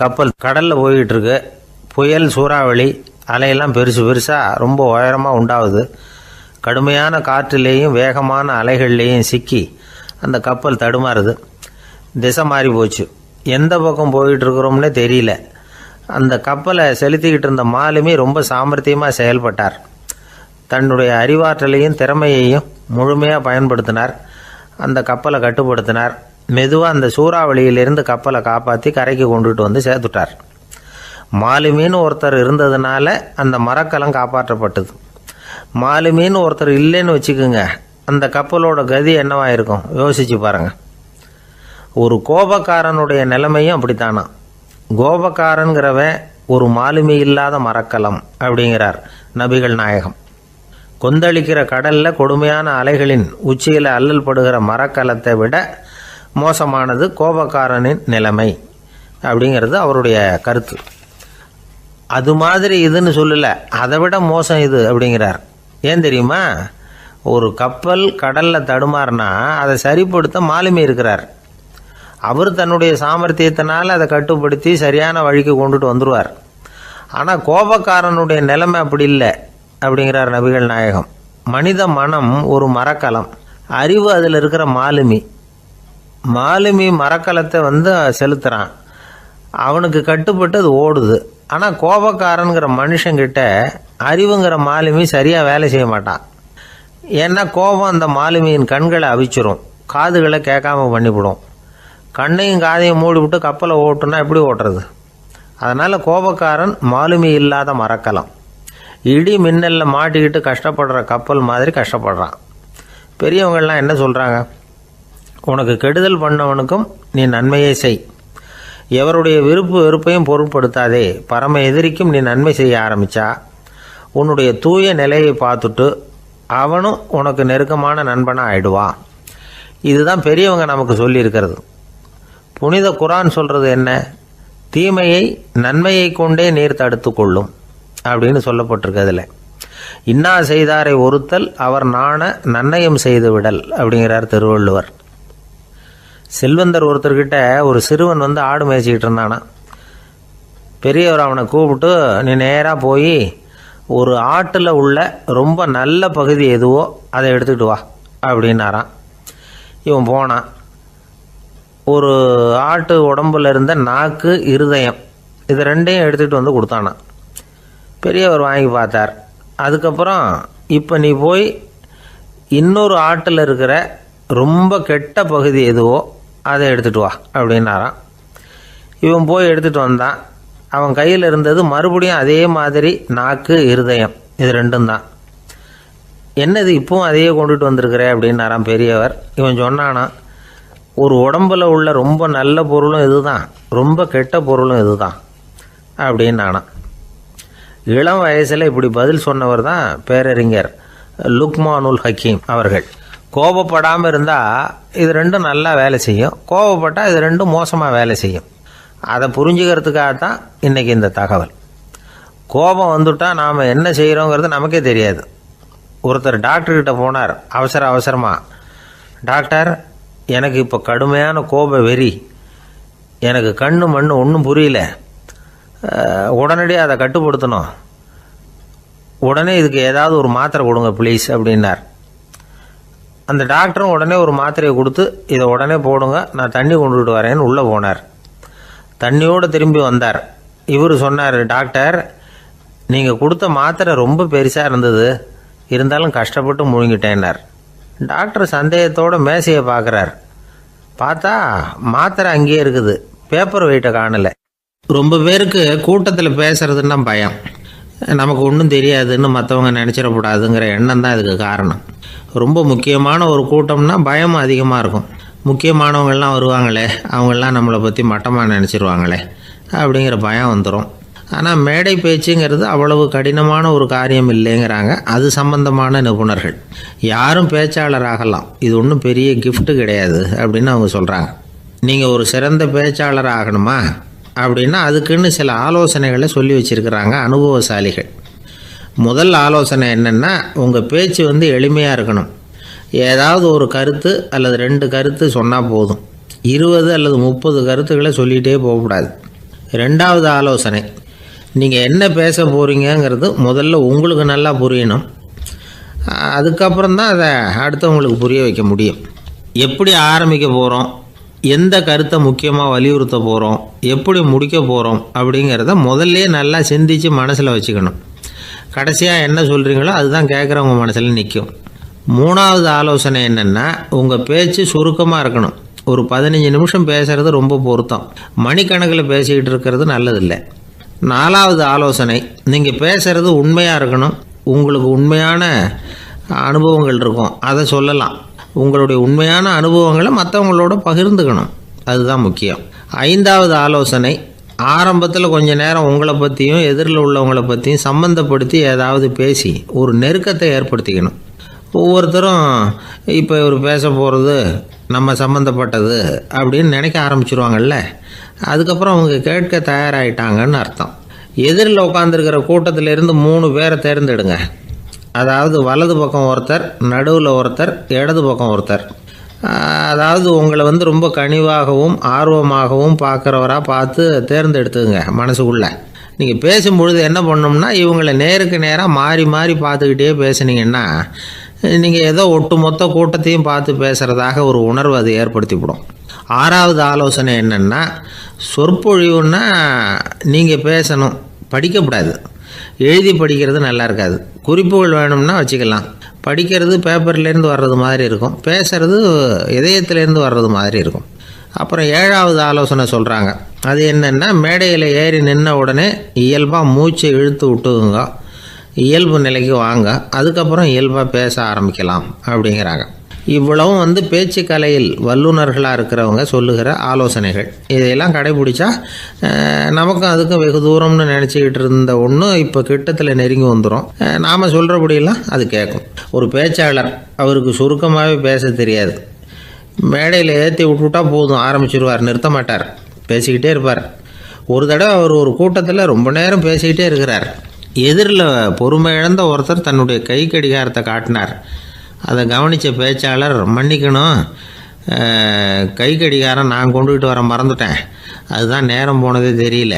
கப்பல் கடலில் போய்கிட்டு இருக்கு. புயல், சூறாவளி, அலையெல்லாம் பெருசு பெருசாக ரொம்ப உயரமாக உண்டாகுது. கடுமையான காற்றுலேயும் வேகமான அலைகள்லேயும் சிக்கி அந்த கப்பல் தடுமாறுது. திசை மாறி போச்சு. எந்த பக்கம் போயிட்டு இருக்கிறோம்னே தெரியல. அந்த கப்பலை செலுத்திக்கிட்டு இருந்த மாலுமி ரொம்ப சாமர்த்தியமாக செயல்பட்டார். தன்னுடைய அறிவாற்றலையும் திறமையையும் முழுமையாக பயன்படுத்தினார். அந்த கப்பலை கட்டுப்படுத்தினார். மெதுவாக அந்த சூறாவளியிலிருந்து கப்பலை காப்பாற்றி கரைக்கு கொண்டுட்டு வந்து சேர்த்துட்டார். மாலுமின்னு ஒருத்தர் இருந்ததுனால அந்த மரக்கலம் காப்பாற்றப்பட்டது. மாலுமின்னு ஒருத்தர் இல்லைன்னு வச்சுக்கோங்க, அந்த கப்பலோட கதி என்னவாயிருக்கும் யோசிச்சு பாருங்க. ஒரு கோபக்காரனுடைய நிலைமையும் அப்படித்தானா. கோபக்காரன்கிறவன் ஒரு மாலுமி இல்லாத மரக்கலம் அப்படிங்கிறார் நபிகள் நாயகம். கொந்தளிக்கிற கடலில் கொடுமையான அலைகளின் உச்சியில் அல்லல் படுகிற மரக்கலத்தை விட மோசமானது கோபக்காரனின் நிலைமை அப்படிங்கிறது அவருடைய கருத்து. அது மாதிரி இதுன்னு சொல்லலை, அதை விட மோசம் இது அப்படிங்கிறார். ஏன் தெரியுமா? ஒரு கப்பல் கடலில் தடுமாறினா அதை சரிப்படுத்த மாலுமி இருக்கிறார். அவர் தன்னுடைய சாமர்த்தியத்தினால் அதை கட்டுப்படுத்தி சரியான வழிக்கு கொண்டுட்டு வந்துடுவார். ஆனால் கோபக்காரனுடைய நிலைமை அப்படி இல்லை அப்படிங்கிறார் நபிகள் நாயகம். மனித மனம் ஒரு மரக்கலம், அறிவு அதில் இருக்கிற மாலுமி. மாலுமி மரக்கலத்தை செலுத்துகிறான், அவனுக்கு கட்டுப்பட்டு அது ஓடுது. ஆனால் கோபக்காரனுங்கிற மனுஷங்கிட்ட அறிவுங்கிற மாலுமி சரியாக வேலை செய்ய மாட்டான். ஏன்னா கோபம் அந்த மாலுமியின் கண்களை அவிச்சிரும், காதுகளை கேட்காம பண்ணிவிடும். கண்ணையும் காதையும் மூடிவிட்டு கப்பலை ஓட்டுனா எப்படி ஓட்டுறது? அதனால் கோபக்காரன் மாலுமி இல்லாத மரக்கலம். இடி மின்னலில் மாட்டிக்கிட்டு கஷ்டப்படுற கப்பல் மாதிரி கஷ்டப்படுறான். பெரியவங்கள்லாம் என்ன சொல்கிறாங்க? உனக்கு கெடுதல் பண்ணவனுக்கும் நீ நன்மையே செய், எவருடைய விருப்பு வெறுப்பையும் பொருட்படுத்தாதே. பரம எதிரிக்கும் நீ நன்மை செய்ய ஆரம்பித்தா உன்னுடைய தூய நிலையை பார்த்துட்டு அவனும் உனக்கு நெருக்கமான நண்பனாக ஆயிடுவான். இதுதான் பெரியவங்க நமக்கு சொல்லியிருக்கிறது. புனித குரான் சொல்கிறது என்ன? தீமையை நன்மையை கொண்டே நீர் தடுத்து கொள்ளும் அப்படின்னு சொல்லப்பட்டிருக்கிறதுல. இன்னா செய்தாரை ஒருத்தல் அவர் நாண நன்னயம் செய்து விடல் அப்படிங்கிறார் திருவள்ளுவர். செல்வந்தர் ஒருத்தர்கிட்ட ஒரு சிறுவன் ஆடு மேய்ச்சிக்கிட்டு இருந்தானா. பெரியவர் அவனை கூப்பிட்டு, நீ நேராக போய் ஒரு ஆட்டில் உள்ள ரொம்ப நல்ல பகுதி எதுவோ அதை எடுத்துக்கிட்டு வா அப்படின்னாரான். இவன் போனான். ஒரு ஆட்டு உடம்புல இருந்த நாக்கு, இருதயம், இது ரெண்டையும் எடுத்துகிட்டு கொடுத்தானான். பெரியவர் வாங்கி பார்த்தார். அதுக்கப்புறம் இப்போ நீ போய் இன்னொரு ஆட்டில் இருக்கிற ரொம்ப கெட்ட பகுதி எதுவோ அதை எடுத்துகிட்டு வா அப்படின்னாரான். இவன் போய் எடுத்துகிட்டு வந்தான். அவன் கையில் இருந்தது மறுபடியும் அதே மாதிரி நாக்கு, இருதயம், இது ரெண்டும் தான். என்னது இப்பவும் அதையே கொண்டுட்டு வந்திருக்கிற அப்படின்னாரான் பெரியவர். இவன் சொன்னானா, ஒரு உடம்புல உள்ள ரொம்ப நல்ல பொருளும் இதுதான், ரொம்ப கெட்ட பொருளும் இதுதான் அப்படின்னானா. இளம் வயசில் இப்படி பதில் சொன்னவர் தான் பேரறிஞர் லுக்மானுல் ஹக்கீம் அவர்கள். கோபப்படாமல் இருந்தால் இது ரெண்டும் நல்லா வேலை செய்யும், கோபப்பட்டால் இது ரெண்டும் மோசமாக வேலை செய்யும். அதை புரிஞ்சுக்கிறதுக்காகத்தான் இன்றைக்கி இந்த தகவல். கோபம் வந்துட்டால் நாம் என்ன செய்கிறோங்கிறது நமக்கே தெரியாது. ஒருத்தர் டாக்டர்கிட்ட போனார் அவசரமாக. டாக்டர், எனக்கு இப்போ கடுமையான கோப வெறி, எனக்கு கண்ணு மண்ணு ஒன்றும் புரியல, உடனடியாக அதை கட்டுப்படுத்தணும், உடனே இதுக்கு ஏதாவது ஒரு மாத்திரை கொடுங்க ப்ளீஸ் அப்படின்னார். அந்த டாக்டரும் உடனே ஒரு மாத்திரையை கொடுத்து, இதை உடனே போடுங்க, நான் தண்ணி கொண்டுகிட்டு வரேன்னு உள்ளே போனார். தண்ணியோடு திரும்பி வந்தார். இவர் சொன்னார், டாக்டர், நீங்கள் கொடுத்த மாத்திரை ரொம்ப பெருசாக இருந்தது, இருந்தாலும் கஷ்டப்பட்டு முழுங்கிட்டேன்னார். டாக்டர் சந்தேகத்தோடு மேசையை பார்க்குறார். பார்த்தா மாத்திரை அங்கேயே இருக்குது, பேப்பர் வெயிட்டை காணலை. ரொம்ப பேருக்கு கூட்டத்தில் பேசுறதுன்னா பயம், நமக்கு ஒன்றும் தெரியாதுன்னு மற்றவங்க நினச்சிடக்கூடாதுங்கிற எண்ணம் தான் இதுக்கு காரணம். ரொம்ப முக்கியமான ஒரு கூட்டம்னா பயம் அதிகமாக இருக்கும். முக்கியமானவங்கள்லாம் வருவாங்களே, அவங்களாம் நம்மளை பற்றி மட்டமாக நினச்சிருவாங்களே அப்படிங்கிற பயம் வந்துடும். ஆனால் மேடை பேச்சுங்கிறது அவ்வளவு கடினமான ஒரு காரியம் இல்லைங்கிறாங்க அது சம்பந்தமான நிபுணர்கள். யாரும் பேச்சாளர் ஆகலாம், இது ஒன்றும் பெரிய கிஃப்ட்டு கிடையாது அப்படின்னு அவங்க சொல்கிறாங்க. நீங்கள் ஒரு சிறந்த பேச்சாளர் ஆகணுமா அப்படின்னா அதுக்குன்னு சில ஆலோசனைகளை சொல்லி வச்சுருக்கிறாங்க அனுபவசாலிகள். முதல் ஆலோசனை என்னென்னா, உங்கள் பேச்சு எளிமையாக இருக்கணும். ஏதாவது ஒரு கருத்து அல்லது 2 கருத்து சொன்னால் போதும். 20 அல்லது 30 கருத்துக்களை சொல்லிகிட்டே போகக்கூடாது. ரெண்டாவது ஆலோசனை, நீங்கள் என்ன பேச போகிறீங்கிறது முதல்ல உங்களுக்கு நல்லா புரியணும். அதுக்கப்புறம் தான் அதை அடுத்தவங்களுக்கு புரிய வைக்க முடியும். எப்படி ஆரம்பிக்க போகிறோம், எந்த கருத்தை முக்கியமாக வலியுறுத்த போகிறோம், எப்படி முடிக்க போகிறோம் அப்படிங்கிறத முதல்ல நல்லா சிந்தித்து மனசில் வச்சுக்கணும். கடைசியாக என்ன சொல்கிறீங்களோ அதுதான் கேட்குறவங்க மனசில் நிற்கும். மூணாவது ஆலோசனை என்னென்னா, உங்கள் பேச்சு சுருக்கமாக இருக்கணும். ஒரு 15 நிமிஷம் பேசுகிறது ரொம்ப பொருத்தம். மணிக்கணக்கில் பேசிக்கிட்டு இருக்கிறது நல்லதில்லை. நாலாவது ஆலோசனை, நீங்கள் பேசுகிறது உண்மையாக இருக்கணும். உங்களுக்கு உண்மையான அனுபவங்கள் இருக்கும், அதை சொல்லலாம். உங்களுடைய உண்மையான அனுபவங்களை மற்றவங்களோட பகிர்ந்துக்கணும், அதுதான் முக்கியம். ஐந்தாவது ஆலோசனை, ஆரம்பத்தில் கொஞ்ச நேரம் உங்களை பற்றியும் எதிரில் உள்ளவங்களை பற்றியும் சம்மந்தப்படுத்தி ஏதாவது பேசி ஒரு நெருக்கத்தை ஏற்படுத்திக்கணும். ஒவ்வொருத்தரும் இப்போ இவர் பேச போகிறது நம்ம சம்மந்தப்பட்டது அப்படின்னு நினைக்க ஆரம்பிச்சிருவாங்கல்ல, அதுக்கப்புறம் அவங்க கேட்க தயாராகிட்டாங்கன்னு அர்த்தம். எதிரில் உட்காந்துருக்கிற கூட்டத்திலேருந்து 3 பேரை தேர்ந்தெடுங்க. அதாவது வலது பக்கம் ஒருத்தர், நடுவில் ஒருத்தர், இடது பக்கம் ஒருத்தர். அதாவது உங்களை ரொம்ப கனிவாகவும் ஆர்வமாகவும் பார்க்குறவராக பார்த்து தேர்ந்தெடுத்துங்க மனசுக்குள்ளே. நீங்கள் பேசும்பொழுது என்ன பண்ணணும்னா, இவங்களை நேருக்கு நேராக மாறி மாறி பார்த்துக்கிட்டே பேசுனீங்கன்னா நீங்கள் ஏதோ ஒட்டுமொத்த கூட்டத்தையும் பார்த்து பேசுகிறதாக ஒரு உணர்வு அது ஏற்படுத்திவிடும். ஆறாவது ஆலோசனை என்னென்னா, சொற்பொழிவுன்னா நீங்கள் பேசணும், படிக்கக்கூடாது. எழுதி படிக்கிறது நல்லா இருக்காது. குறிப்புகள் வேணும்னா வச்சுக்கலாம். படிக்கிறது பேப்பர்லேருந்து வர்றது மாதிரி இருக்கும், பேசுகிறது இதயத்திலேருந்து வர்றது மாதிரி இருக்கும். அப்புறம் ஏழாவது ஆலோசனை சொல்கிறாங்க. அது என்னென்னா, மேடையில் ஏறி நின்ன உடனே இயல்பாக மூச்சை இழுத்து விட்டுங்க, இயல்பு நிலைக்கு வாங்க, அதுக்கப்புறம் இயல்பாக பேச ஆரம்பிக்கலாம் அப்படிங்கிறாங்க. இவ்வளவும் பேச்சு கலையில் வல்லுநர்களாக இருக்கிறவங்க சொல்லுகிற ஆலோசனைகள். இதையெல்லாம் கடைபிடிச்சா நமக்கும் அதுக்கும் வெகு தூரம்னு நினச்சிக்கிட்டு இருந்த ஒன்று இப்போ கிட்டத்தில் நெருங்கி வந்துடும். நாம் சொல்கிறபடியெல்லாம் அது கேட்கும். ஒரு பேச்சாளர், அவருக்கு சுருக்கமாகவே பேச தெரியாது. மேடையில் ஏற்றி விட்டுவிட்டா போதும், ஆரம்பிச்சிருவார், நிறுத்த மாட்டார், பேசிக்கிட்டே இருப்பார். ஒரு தடவை அவர் ஒரு கூட்டத்தில் ரொம்ப நேரம் பேசிக்கிட்டே இருக்கிறார். எதிரில் பொறுமை இழந்த ஒருத்தர் தன்னுடைய கை கடிகாரத்தை காட்டினார். அதை கவனித்த பேச்சாளர், மன்னிக்கணும், கை கடிகாரம் நான் கொண்டுகிட்டு வர மறந்துட்டேன், அதுதான் நேரம் போனதே தெரியல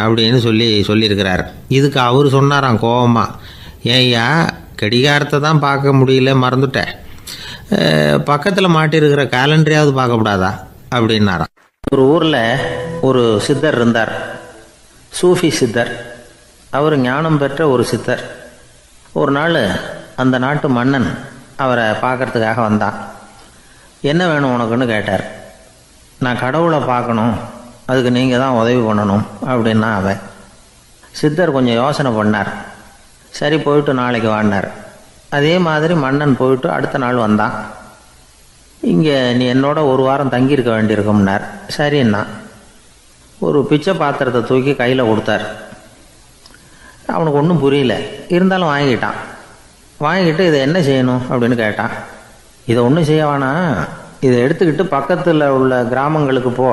அப்படின்னு சொல்லியிருக்கிறார். இதுக்கு அவர் சொன்னாராம் கோபமாக, ஏய்யா கடிகாரத்தை தான் பார்க்க முடியல, மறந்துட்டேன், பக்கத்தில் மாட்டியிருக்கிற கேலண்டரையாவது பார்க்கக்கூடாதா அப்படின்னாராம். ஒரு ஊரில் ஒரு சித்தர் இருந்தார், சூஃபி சித்தர். அவர் ஞானம் பெற்ற ஒரு சித்தர். ஒரு நாள் அந்த நாட்டு மன்னன் அவரை பார்க்கறதுக்காக வந்தான். என்ன வேணும் உனக்குன்னு கேட்டார். நான் கடவுளை பார்க்கணும், அதுக்கு நீங்கள் தான் உதவி பண்ணணும் அப்படின்னா அவன். சித்தர் கொஞ்சம் யோசனை பண்ணார். சரி, போயிட்டு நாளைக்கு வாடினார். அதே மாதிரி மன்னன் போயிட்டு அடுத்த நாள் வந்தான். இங்கே நீ என்னோட ஒரு வாரம் தங்கியிருக்க வேண்டியிருக்கும்னார். சரின்னா ஒரு பிச்சை பாத்திரத்தை தூக்கி கையில் கொடுத்தார். அவனுக்கு ஒன்றும் புரியல, இருந்தாலும் வாங்கிக்கிட்டான். வாங்கிக்கிட்டு இதை என்ன செய்யணும் அப்படின்னு கேட்டான். இதை ஒன்றும் செய்ய வேணாம், இதை எடுத்துக்கிட்டு பக்கத்தில் உள்ள கிராமங்களுக்கு போ,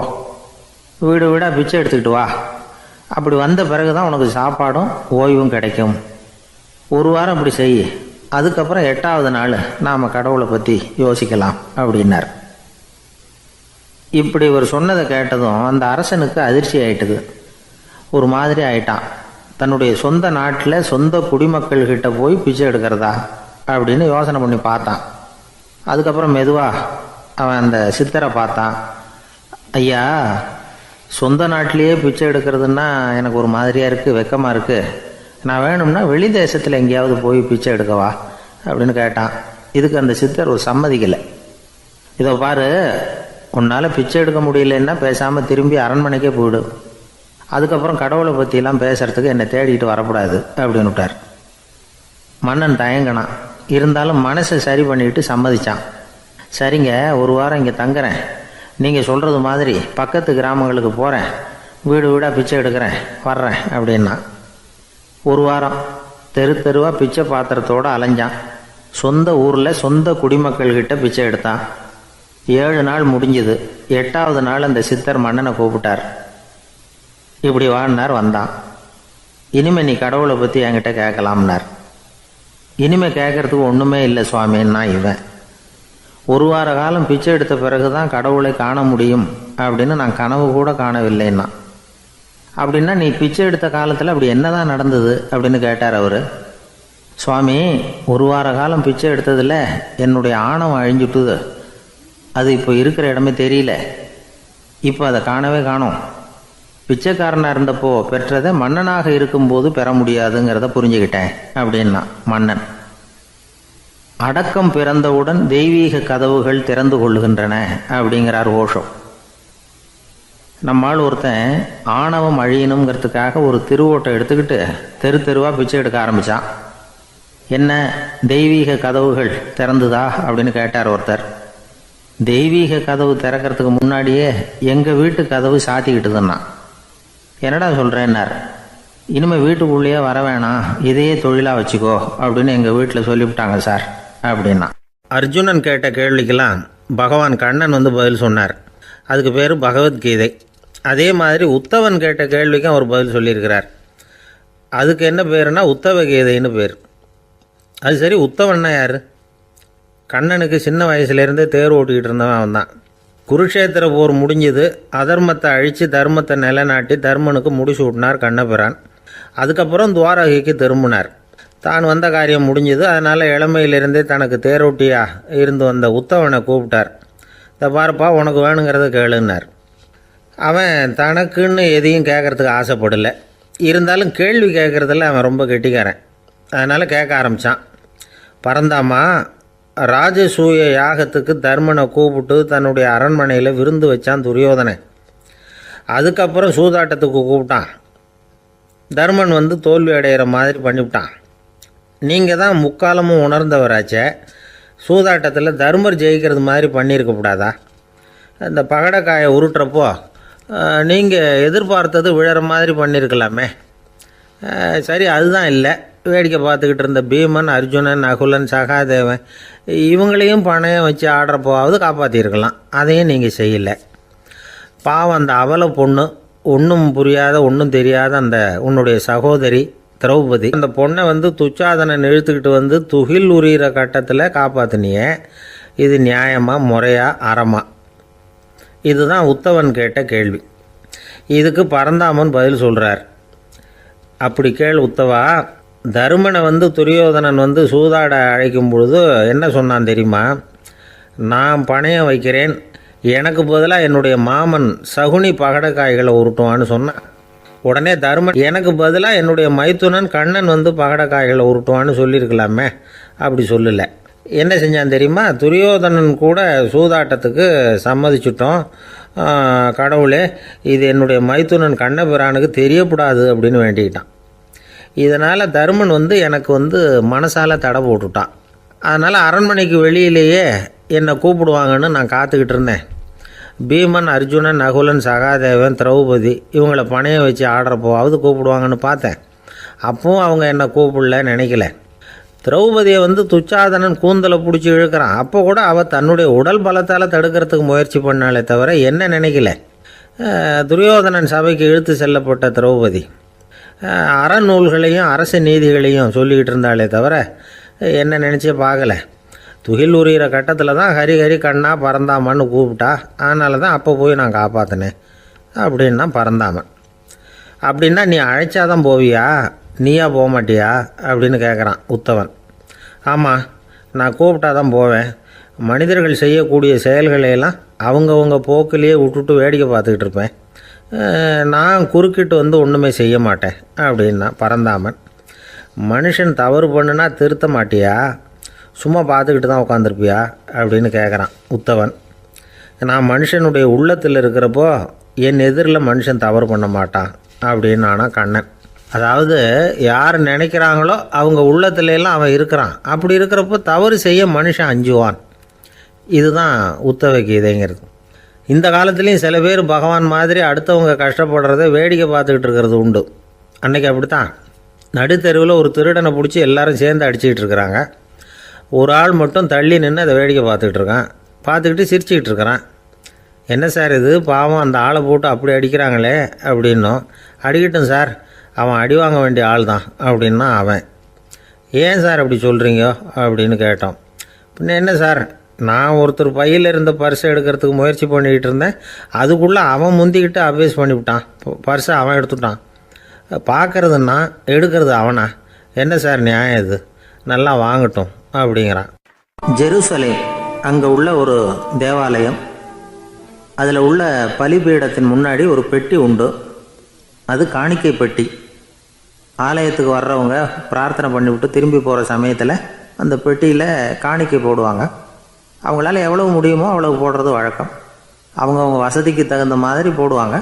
வீடு வீடாக பிச்சை எடுத்துக்கிட்டு வா, அப்படி வந்த பிறகு தான் உனக்கு சாப்பாடும் ஓய்வும் கிடைக்கும். ஒரு வாரம் அப்படி செய், அதுக்கப்புறம் 8வது நாள் நாம் கடவுளை பற்றி யோசிக்கலாம் அப்படின்னார். இப்படி இவர் சொன்னதை கேட்டதும் அந்த அரசனுக்கு அதிர்ச்சி ஆயிட்டுது. ஒரு மாதிரி ஆயிட்டான். தன்னுடைய சொந்த நாட்டில் சொந்த குடிமக்கள்கிட்ட போய் பிச்சை எடுக்கிறதா அப்படின்னு யோசனை பண்ணி பார்த்தான். அதுக்கப்புறம் மெதுவாக அவன் அந்த சித்தரை பார்த்தான். ஐயா, சொந்த நாட்டிலேயே பிச்சை எடுக்கிறதுன்னா எனக்கு ஒரு மாதிரியாக இருக்குது, வெக்கமாக இருக்குது, நான் வேணும்னா வெளி தேசத்தில் எங்கேயாவது போய் பிச்சை எடுக்கவா அப்படின்னு கேட்டான். இதுக்கு அந்த சித்தர் ஒரு சம்மதிக்கலை. இதை பாரு, உன்னால் பிச்சை எடுக்க முடியலன்னா பேசாமல் திரும்பி அரண்மனைக்கே போயிடு, அதுக்கப்புறம் கடவுளை பற்றியெல்லாம் பேசுகிறதுக்கு என்னை தேடிட்டு வரக்கூடாது அப்படின்னு விட்டார். மன்னன் தயங்கினான். இருந்தாலும் மனசை சரி பண்ணிட்டு சம்மதிச்சான். சரிங்க, ஒரு வாரம் இங்கே தங்குறேன், நீங்கள் சொல்கிறது மாதிரி பக்கத்து கிராமங்களுக்கு போகிறேன், வீடு வீடாக பிச்சை எடுக்கிறேன், வர்றேன் அப்படின்னா. ஒரு வாரம் தெரு தெருவாக பிச்சை பாத்திரத்தோடு அலைஞ்சான். சொந்த ஊரில் சொந்த குடிமக்கள்கிட்ட பிச்சை எடுத்தான். 7 நாள் முடிஞ்சுது. 8வது நாள் அந்த சித்தர் மன்னனை கூப்பிட்டார். இப்படி வாழ்னார், வந்தான். இனிமேல் நீ கடவுளை பற்றி என்கிட்ட கேட்கலாம்னார். இனிமேல் கேட்கறதுக்கு ஒன்றுமே இல்லை சுவாமின்னா இவன். ஒரு வார காலம் பிச்சை எடுத்த பிறகு தான் கடவுளை காண முடியும் அப்படின்னு நான் கனவு கூட காணவில்லைன்னா. அப்படின்னா நீ பிச்சை எடுத்த காலத்தில் அப்படி என்னதான் நடந்தது அப்படின்னு கேட்டார் அவர். சுவாமி, ஒரு வார காலம் பிச்சை எடுத்ததில் என்னுடைய ஆணவம் அழிஞ்சுட்டுது. அது இப்போ இருக்கிற இடமே தெரியல. இப்போ அதை காணவே காணோம். பிச்சைக்காரனாக இருந்தப்போ பெற்றதை மன்னனாக இருக்கும்போது பெற முடியாதுங்கிறத புரிஞ்சுக்கிட்டேன் அப்படின்னா மன்னன். அடக்கம் பிறந்தவுடன் தெய்வீக கதவுகள் திறந்து கொள்ளுகின்றன அப்படிங்கிறார் ஓஷோ. நம்மால் ஒருத்தன் ஆணவம் அழியணுங்கிறதுக்காக ஒரு திருவோட்டை எடுத்துக்கிட்டு தெரு தெருவாக பிச்சை எடுக்க ஆரம்பித்தான். என்ன, தெய்வீக கதவுகள் திறந்துதா அப்படின்னு கேட்டார் ஒருத்தர். தெய்வீக கதவு திறக்கிறதுக்கு முன்னாடியே எங்கள் வீட்டு கதவு சாத்திக்கிட்டுதுன்னா. என்னடா சொல்கிறேன்னார். இனிமேல் வீட்டுக்குள்ளேயே வர வேணாம், இதையே தொழிலாக வச்சுக்கோ அப்படின்னு எங்கள் வீட்டில் சொல்லிவிட்டாங்க சார் அப்படின்னா. அர்ஜுனன் கேட்ட கேள்விக்கெல்லாம் பகவான் கண்ணன் வந்து பதில் சொன்னார். அதுக்கு பேர் பகவத்கீதை. அதே மாதிரி உத்தவன் கேட்ட கேள்விக்கும் அவர் பதில் சொல்லியிருக்கிறார். அதுக்கு என்ன பேருனா உத்தவ கீதைன்னு பேர். அது சரி, உத்தவன்னா யார்? கண்ணனுக்கு சின்ன வயசுலேருந்தே தேர் ஓட்டிக்கிட்டு இருந்தவன் அவன் தான். குருஷேத்திர போர் முடிஞ்சது. அதர்மத்தை அழித்து தர்மத்தை நிலைநாட்டி தர்மனுக்கு முடிச்சு விட்டினார் கண்ணபிரான். அதுக்கப்புறம் துவாரகைக்கு திரும்பினார். தான் வந்த காரியம் முடிஞ்சது. அதனால் இளமையிலிருந்தே தனக்கு தேரோட்டியாக இருந்து வந்த உத்தவனை கூப்பிட்டார். இதை பாருப்பா, உனக்கு வேணுங்கிறத கேளுன்னார். அவன் தனக்குன்னு எதையும் கேட்குறதுக்கு ஆசைப்படலை. இருந்தாலும் கேள்வி கேட்குறதில்ல அவன் ரொம்ப கெட்டிக்காரன். அதனால் கேட்க ஆரம்பித்தான். பரந்தாமா, ராஜசூய யாகத்துக்கு தர்மனை கூப்பிட்டு தன்னுடைய அரண்மனையில் விருந்து வச்சான் துரியோதனை. அதுக்கப்புறம் சூதாட்டத்துக்கு கூப்பிட்டான். தர்மன் வந்து தோல்வி அடைகிற மாதிரி பண்ணிவிட்டான். நீங்கள் தான் முக்காலமும் உணர்ந்தவராச்சே, சூதாட்டத்தில் தர்மர் ஜெயிக்கிறது மாதிரி பண்ணியிருக்கக்கூடாதா? இந்த பகடைக்காயை உருட்டுறப்போ நீங்கள் எதிர்பார்த்தது விழற மாதிரி பண்ணியிருக்கலாமே. சரி, அதுதான் இல்லை. வேடிக்கை பார்த்துக்கிட்டு இருந்த பீமன், அர்ஜுனன், நகுலன், சகாதேவன் இவங்களையும் பணையம் வச்சு ஆடுறப்போவாவது காப்பாற்றிருக்கலாம். அதையும் நீங்கள் செய்யலை. பாவம் அந்த அவல பொண்ணு, ஒன்றும் புரியாத ஒன்றும் தெரியாத அந்த உன்னுடைய சகோதரி திரௌபதி, அந்த பொண்ணை வந்து துச்சாதனன் இழுத்துக்கிட்டு வந்து துகில் உரிகிற கட்டத்தில் காப்பாற்றினியே. இது நியாயமா, முறையா, அறமா? இதுதான் உத்தவன் கேட்ட கேள்வி. இதுக்கு பரந்தாமன் பதில் சொல்கிறார். அப்படி கேள் உத்தவா, தருமனை வந்து துரியோதனன் வந்து சூதாட அழைக்கும் பொழுது என்ன சொன்னான் தெரியுமா? நான் பணையம் வைக்கிறேன், எனக்கு பதிலாக என்னுடைய மாமன் சகுனி பகடைக்காய்களை உருட்டுவான்னு சொன்னான். உடனே தருமன் எனக்கு பதிலாக என்னுடைய மைத்துனன் கண்ணன் வந்து பகடைக்காய்களை உருட்டுவான்னு சொல்லியிருக்கலாமே. அப்படி சொல்லலை. என்ன செஞ்சான் தெரியுமா? துரியோதனன் கூட சூதாட்டத்துக்கு சம்மதிச்சிட்டோம், கடவுளே இது என்னுடைய மைத்துனன் கண்ணபிரானுக்கு தெரியக்கூடாது அப்படின்னு வேண்டிக்கிட்டான். இதனால் தருமன் வந்து எனக்கு வந்து மனசால் தடை போட்டுட்டான். அதனால் அரண்மனைக்கு வெளியிலேயே என்னை கூப்பிடுவாங்கன்னு நான் காத்துக்கிட்டு இருந்தேன். பீமன், அர்ஜுனன், நகுலன், சகாதேவன், திரௌபதி இவங்களை பணையம் வச்சு ஆடுறப்போவாவது கூப்பிடுவாங்கன்னு பார்த்தேன். அப்பவும் அவங்க என்னை கூப்பிடல, நினைக்கல. திரௌபதியை வந்து துச்சாதனன் கூந்தலை பிடிச்சி இழுக்கிறான். அப்போ கூட அவள் தன்னுடைய உடல் பலத்தால் தடுக்கிறதுக்கு முயற்சி பண்ணாலே தவிர என்ன நினைக்கல. துரியோதனன் சபைக்கு இழுத்து செல்லப்பட்ட திரௌபதி அறநூல்களையும் அரச நீதிகளையும் சொல்லிக்கிட்டு இருந்தாலே தவிர என்ன நினச்சே பார்க்கல. துகில் உரிகிற கட்டத்தில் தான் ஹரி ஹரி கண்ணா பரந்தாமன்னு கூப்பிட்டா. அதனால தான் அப்போ போய் நான் காப்பாற்றினேன் அப்படின்னா பரந்தாமன். அப்படின்னா நீ அழைச்சாதான் போவியா, நீயா போக மாட்டியா அப்படின்னு கேட்குறான் உத்தவன். ஆமாம், நான் கூப்பிட்டா தான் போவேன். மனிதர்கள் செய்யக்கூடிய செயல்களையெல்லாம் அவங்கவுங்க போக்கிலேயே விட்டுட்டு வேடிக்கை பார்த்துக்கிட்டு இருப்பேன். நான் குறுக்கிட்டு வந்து ஒன்றுமே செய்ய மாட்டேன் அப்படின்னா பரந்தாமன். மனுஷன் தவறு பண்ணுனா திருத்த மாட்டியா, சும்மா பார்த்துக்கிட்டு தான் உட்காந்துருப்பியா அப்படின்னு கேட்குறான் உத்தவன். நான் மனுஷனுடைய உள்ளத்தில் இருக்கிறப்போ என் எதிரில் மனுஷன் தவறு பண்ண மாட்டான் அப்படின்னு ஆனால் கண்ணன். அதாவது யார் நினைக்கிறாங்களோ அவங்க உள்ளத்துலலாம் அவன் இருக்கிறான். அப்படி இருக்கிறப்போ தவறு செய்ய மனுஷன் அஞ்சுவான். இதுதான் உத்தவ கீதைங்கிறது. இந்த காலத்துலேயும் சில பேர் பகவான் மாதிரி அடுத்தவங்க கஷ்டப்படுறத வேடிக்கை பார்த்துக்கிட்டு இருக்கிறது உண்டு. அன்றைக்கி அப்படித்தான் நடுத்தெருவில் ஒரு திருடனை பிடிச்சி எல்லாரும் சேர்ந்து அடிச்சுக்கிட்டு இருக்கிறாங்க. ஒரு ஆள் மட்டும் தள்ளி நின்று அதை வேடிக்கை பார்த்துக்கிட்டு இருக்கான். பார்த்துக்கிட்டு சிரிச்சுக்கிட்டு இருக்கிறான். என்ன சார் இது, பாவம் அந்த ஆளை போட்டு அப்படி அடிக்கிறாங்களே அப்படின்னும். அடிக்கட்டும் சார், அவன் அடி வாங்க வேண்டிய ஆள் தான் அப்படின்னா அவன். ஏன் சார் அப்படி சொல்கிறீங்க அப்படின்னு கேட்டோம். பின்ன என்ன சார், நான் ஒருத்தர் பையில் இருந்த பர்ஸை எடுக்கிறதுக்கு முயற்சி பண்ணிக்கிட்டு இருந்தேன். அதுக்குள்ளே அவன் முந்திக்கிட்டு அபேஸ் பண்ணிவிட்டான். பர்ஸை அவன் எடுத்துட்டான். பார்க்கறதுன்னா எடுக்கிறது அவனா? என்ன சார் நியாயம் இது? நல்லா வாங்கட்டும் அப்படிங்கிறான். ஜெருசலேம் அங்கே உள்ள ஒரு தேவாலயம். அதில் உள்ள பலிபீடத்தின் முன்னாடி ஒரு பெட்டி உண்டு. அது காணிக்கை பெட்டி. ஆலயத்துக்கு வர்றவங்க பிரார்த்தனை பண்ணிவிட்டு திரும்பி போகிற சமயத்தில் அந்த பெட்டியில் காணிக்கை போடுவாங்க. அவங்களால எவ்வளவு முடியுமோ அவ்வளவு போடுறது வழக்கம். அவங்கவுங்க வசதிக்கு தகுந்த மாதிரி போடுவாங்க.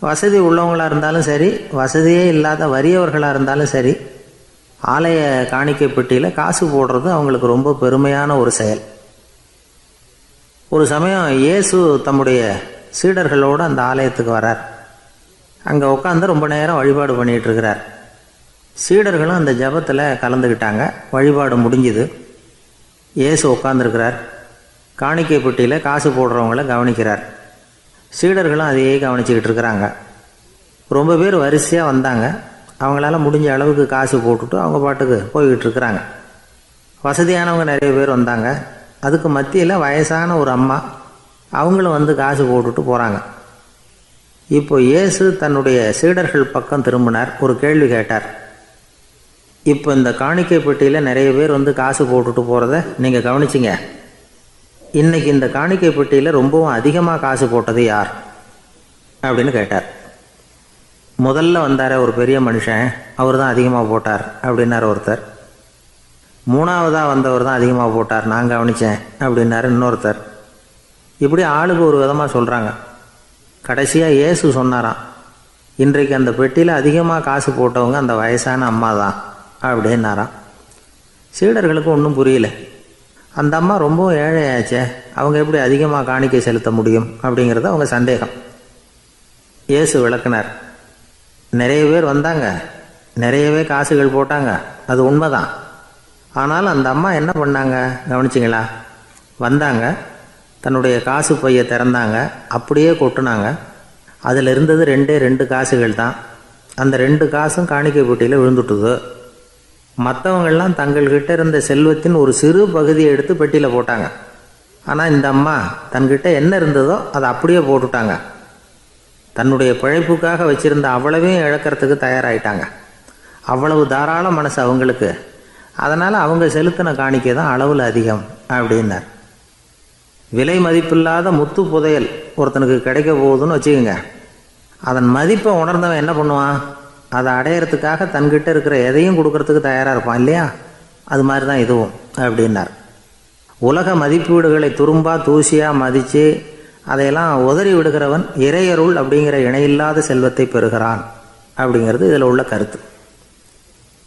வசதி உள்ளவங்களாக இருந்தாலும் சரி, வசதியே இல்லாத வறியவர்களாக இருந்தாலும் சரி, ஆலய காணிக்கை பெட்டியில் காசு போடுறது அவங்களுக்கு ரொம்ப பெருமையான ஒரு செயல். ஒரு சமயம் இயேசு தம்முடைய சீடர்களோடு அந்த ஆலயத்துக்கு வரார். அங்கே உட்காந்து ரொம்ப நேரம் வழிபாடு பண்ணிகிட்டு இருக்கிறார். சீடர்களும் அந்த ஜபத்தில் கலந்துக்கிட்டாங்க. வழிபாடு முடிஞ்சுது. இயேசு உட்காந்துருக்கிறார். காணிக்கை பெட்டியில் காசு போடுறவங்கள கவனிக்கிறார். சீடர்களும் அதையே கவனிச்சிக்கிட்டு இருக்கிறாங்க. ரொம்ப பேர் வரிசையாக வந்தாங்க. அவங்களால முடிஞ்ச அளவுக்கு காசு போட்டுட்டு அவங்க பாட்டுக்கு போய்கிட்டு இருக்கிறாங்க. வசதியானவங்க நிறைய பேர் வந்தாங்க. அதுக்கு மத்தியில் வயசான ஒரு அம்மா, அவங்களும் வந்து காசு போட்டுட்டு போகிறாங்க. இப்போ இயேசு தன்னுடைய சீடர்கள் பக்கம் திரும்பினார். ஒரு கேள்வி கேட்டார். இப்போ இந்த காணிக்கை பெட்டியில் நிறைய பேர் வந்து காசு போட்டுட்டு போகிறத நீங்கள் கவனிச்சிங்க. இன்றைக்கி இந்த காணிக்கை பெட்டியில் ரொம்பவும் அதிகமாக காசு போட்டது யார் அப்படின்னு கேட்டார். முதல்ல வந்தார் ஒரு பெரிய மனுஷன், அவர் தான் அதிகமாக போட்டார் அப்படின்னார் ஒருத்தர். மூணாவதாக வந்தவர் தான் அதிகமாக போட்டார், நான் கவனித்தேன் அப்படின்னாரு இன்னொருத்தர். இப்படி ஆளுக்கு ஒரு விதமாக சொல்கிறாங்க. கடைசியாக இயேசு சொன்னாராம், இன்றைக்கு அந்த பெட்டியில் அதிகமாக காசு போட்டவங்க அந்த வயசான அம்மா தான் அப்படின்னாராம். சீடர்களுக்கு ஒன்றும் புரியல. அந்த அம்மா ரொம்பவும் ஏழையாச்சே, அவங்க எப்படி அதிகமாக காணிக்கை செலுத்த முடியும் அப்படிங்கிறது அவங்க சந்தேகம். இயேசு விளக்குனார். நிறைய பேர் வந்தாங்க, நிறையவே காசுகள் போட்டாங்க, அது உண்மைதான். ஆனால் அந்த அம்மா என்ன பண்ணாங்க கவனிச்சிங்களா? வந்தாங்க, தன்னுடைய காசு பையை திறந்தாங்க, அப்படியே கொட்டுனாங்க. அதில் இருந்தது ரெண்டு காசுகள் தான். அந்த 2 காசும் காணிக்கை பெட்டியில் விழுந்துட்டுது. மற்றவங்கள்லாம் தங்கள்கிட்ட இருந்த செல்வத்தின் ஒரு சிறு பகுதியை எடுத்து பெட்டியில் போட்டாங்க. ஆனால் இந்த அம்மா தன்கிட்ட என்ன இருந்ததோ அதை அப்படியே போட்டுட்டாங்க. தன்னுடைய பிழைப்புக்காக வச்சுருந்த அவ்வளவையும் இழக்கிறதுக்கு தயாராகிட்டாங்க. அவ்வளவு தாராள மனசு அவங்களுக்கு. அதனால் அவங்க செலுத்தின காணிக்கை தான் அளவில் அதிகம் அப்படின்னார். விலை மதிப்பில்லாத முத்து புதையல் ஒருத்தனுக்கு கிடைக்க போகுதுன்னு வச்சுக்கோங்க. அதன் மதிப்பை உணர்ந்தவன் என்ன பண்ணுவான்? அதை அடையிறதுக்காக தன்கிட்ட இருக்கிற எதையும் கொடுக்கறதுக்கு தயாராக இருப்பான் இல்லையா? அது மாதிரி தான் இதுவும் அப்படின்னார். உலக மதிப்பீடுகளை துரும்பா தூசியாக மதித்து அதையெல்லாம் உதறி விடுகிறவன் இறையருள் அப்படிங்கிற இணையில்லாத செல்வத்தை பெறுகிறான் அப்படிங்கிறது இதில் உள்ள கருத்து.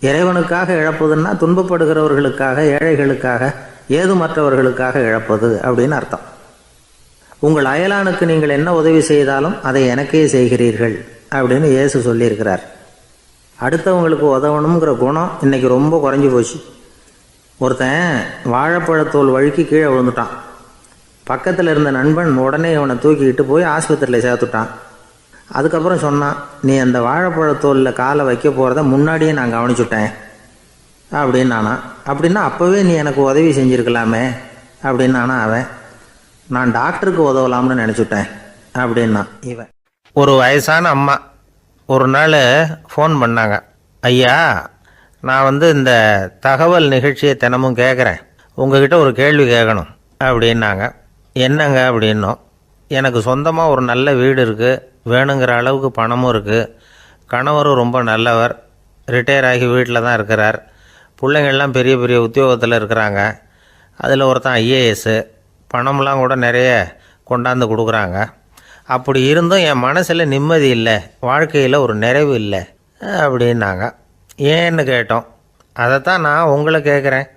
இறைவனுக்காக இழப்பதுன்னா துன்பப்படுகிறவர்களுக்காக, ஏழைகளுக்காக, ஏதுமற்றவர்களுக்காக இழப்பது அப்படின்னு அர்த்தம். உங்கள் அயலானுக்கு நீங்கள் என்ன உதவி செய்தாலும் அதை எனக்கே செய்கிறீர்கள் அப்படின்னு இயேசு சொல்லியிருக்கிறார். அடுத்தவங்களுக்கு உதவணுங்கிற குணம் இன்றைக்கி ரொம்ப குறைஞ்சி போச்சு. ஒருத்தன் வாழைப்பழத்தோல் வழுக்கி கீழே விழுந்துட்டான். பக்கத்தில் இருந்த நண்பன் உடனே இவனை தூக்கிக்கிட்டு போய் ஆஸ்பத்திரியில் சேர்த்துட்டான். அதுக்கப்புறம் சொன்னான், நீ அந்த வாழைப்பழத்தோலில் காலை வைக்க போகிறத முன்னாடியே நான் கவனிச்சுட்டேன் அப்படின்னு நானா. அப்படின்னா அப்போவே நீ எனக்கு உதவி செஞ்சுருக்கலாமே அப்படின்னு நானா அவன். நான் டாக்டருக்கு உதவலாம்னு நினச்சிட்டேன் அப்படின்னா இவன். ஒரு வயசான அம்மா ஒரு நாள் ஃபோன் பண்ணாங்க. ஐயா, நான் இந்த தகவல் நிகழ்ச்சியை தினமும் கேட்குறேன், உங்ககிட்ட ஒரு கேள்வி கேட்கணும் அப்படின்னாங்க. என்னங்க அப்படின்னோம். எனக்கு சொந்தமாக ஒரு நல்ல வீடு இருக்குது, வேணுங்கிற அளவுக்கு பணமும் இருக்குது, கணவரும் ரொம்ப நல்லவர், ரிட்டையர் ஆகி வீட்டில் தான் இருக்கிறார், பிள்ளைங்கள்லாம் பெரிய பெரிய உத்தியோகத்தில் இருக்கிறாங்க, அதில் ஒருத்தன் ஐஏஎஸ்ஸு, பணம்லாம் கூட நிறைய கொண்டாந்து கொடுக்குறாங்க. அப்படி இருந்தும் என் மனசில் நிம்மதி இல்லை, வாழ்க்கையில் ஒரு நிறைவு இல்லை அப்படின்னாங்க. ஏன்னு கேட்டோம். அதைத்தான் நான் உங்களை கேட்குறேன்,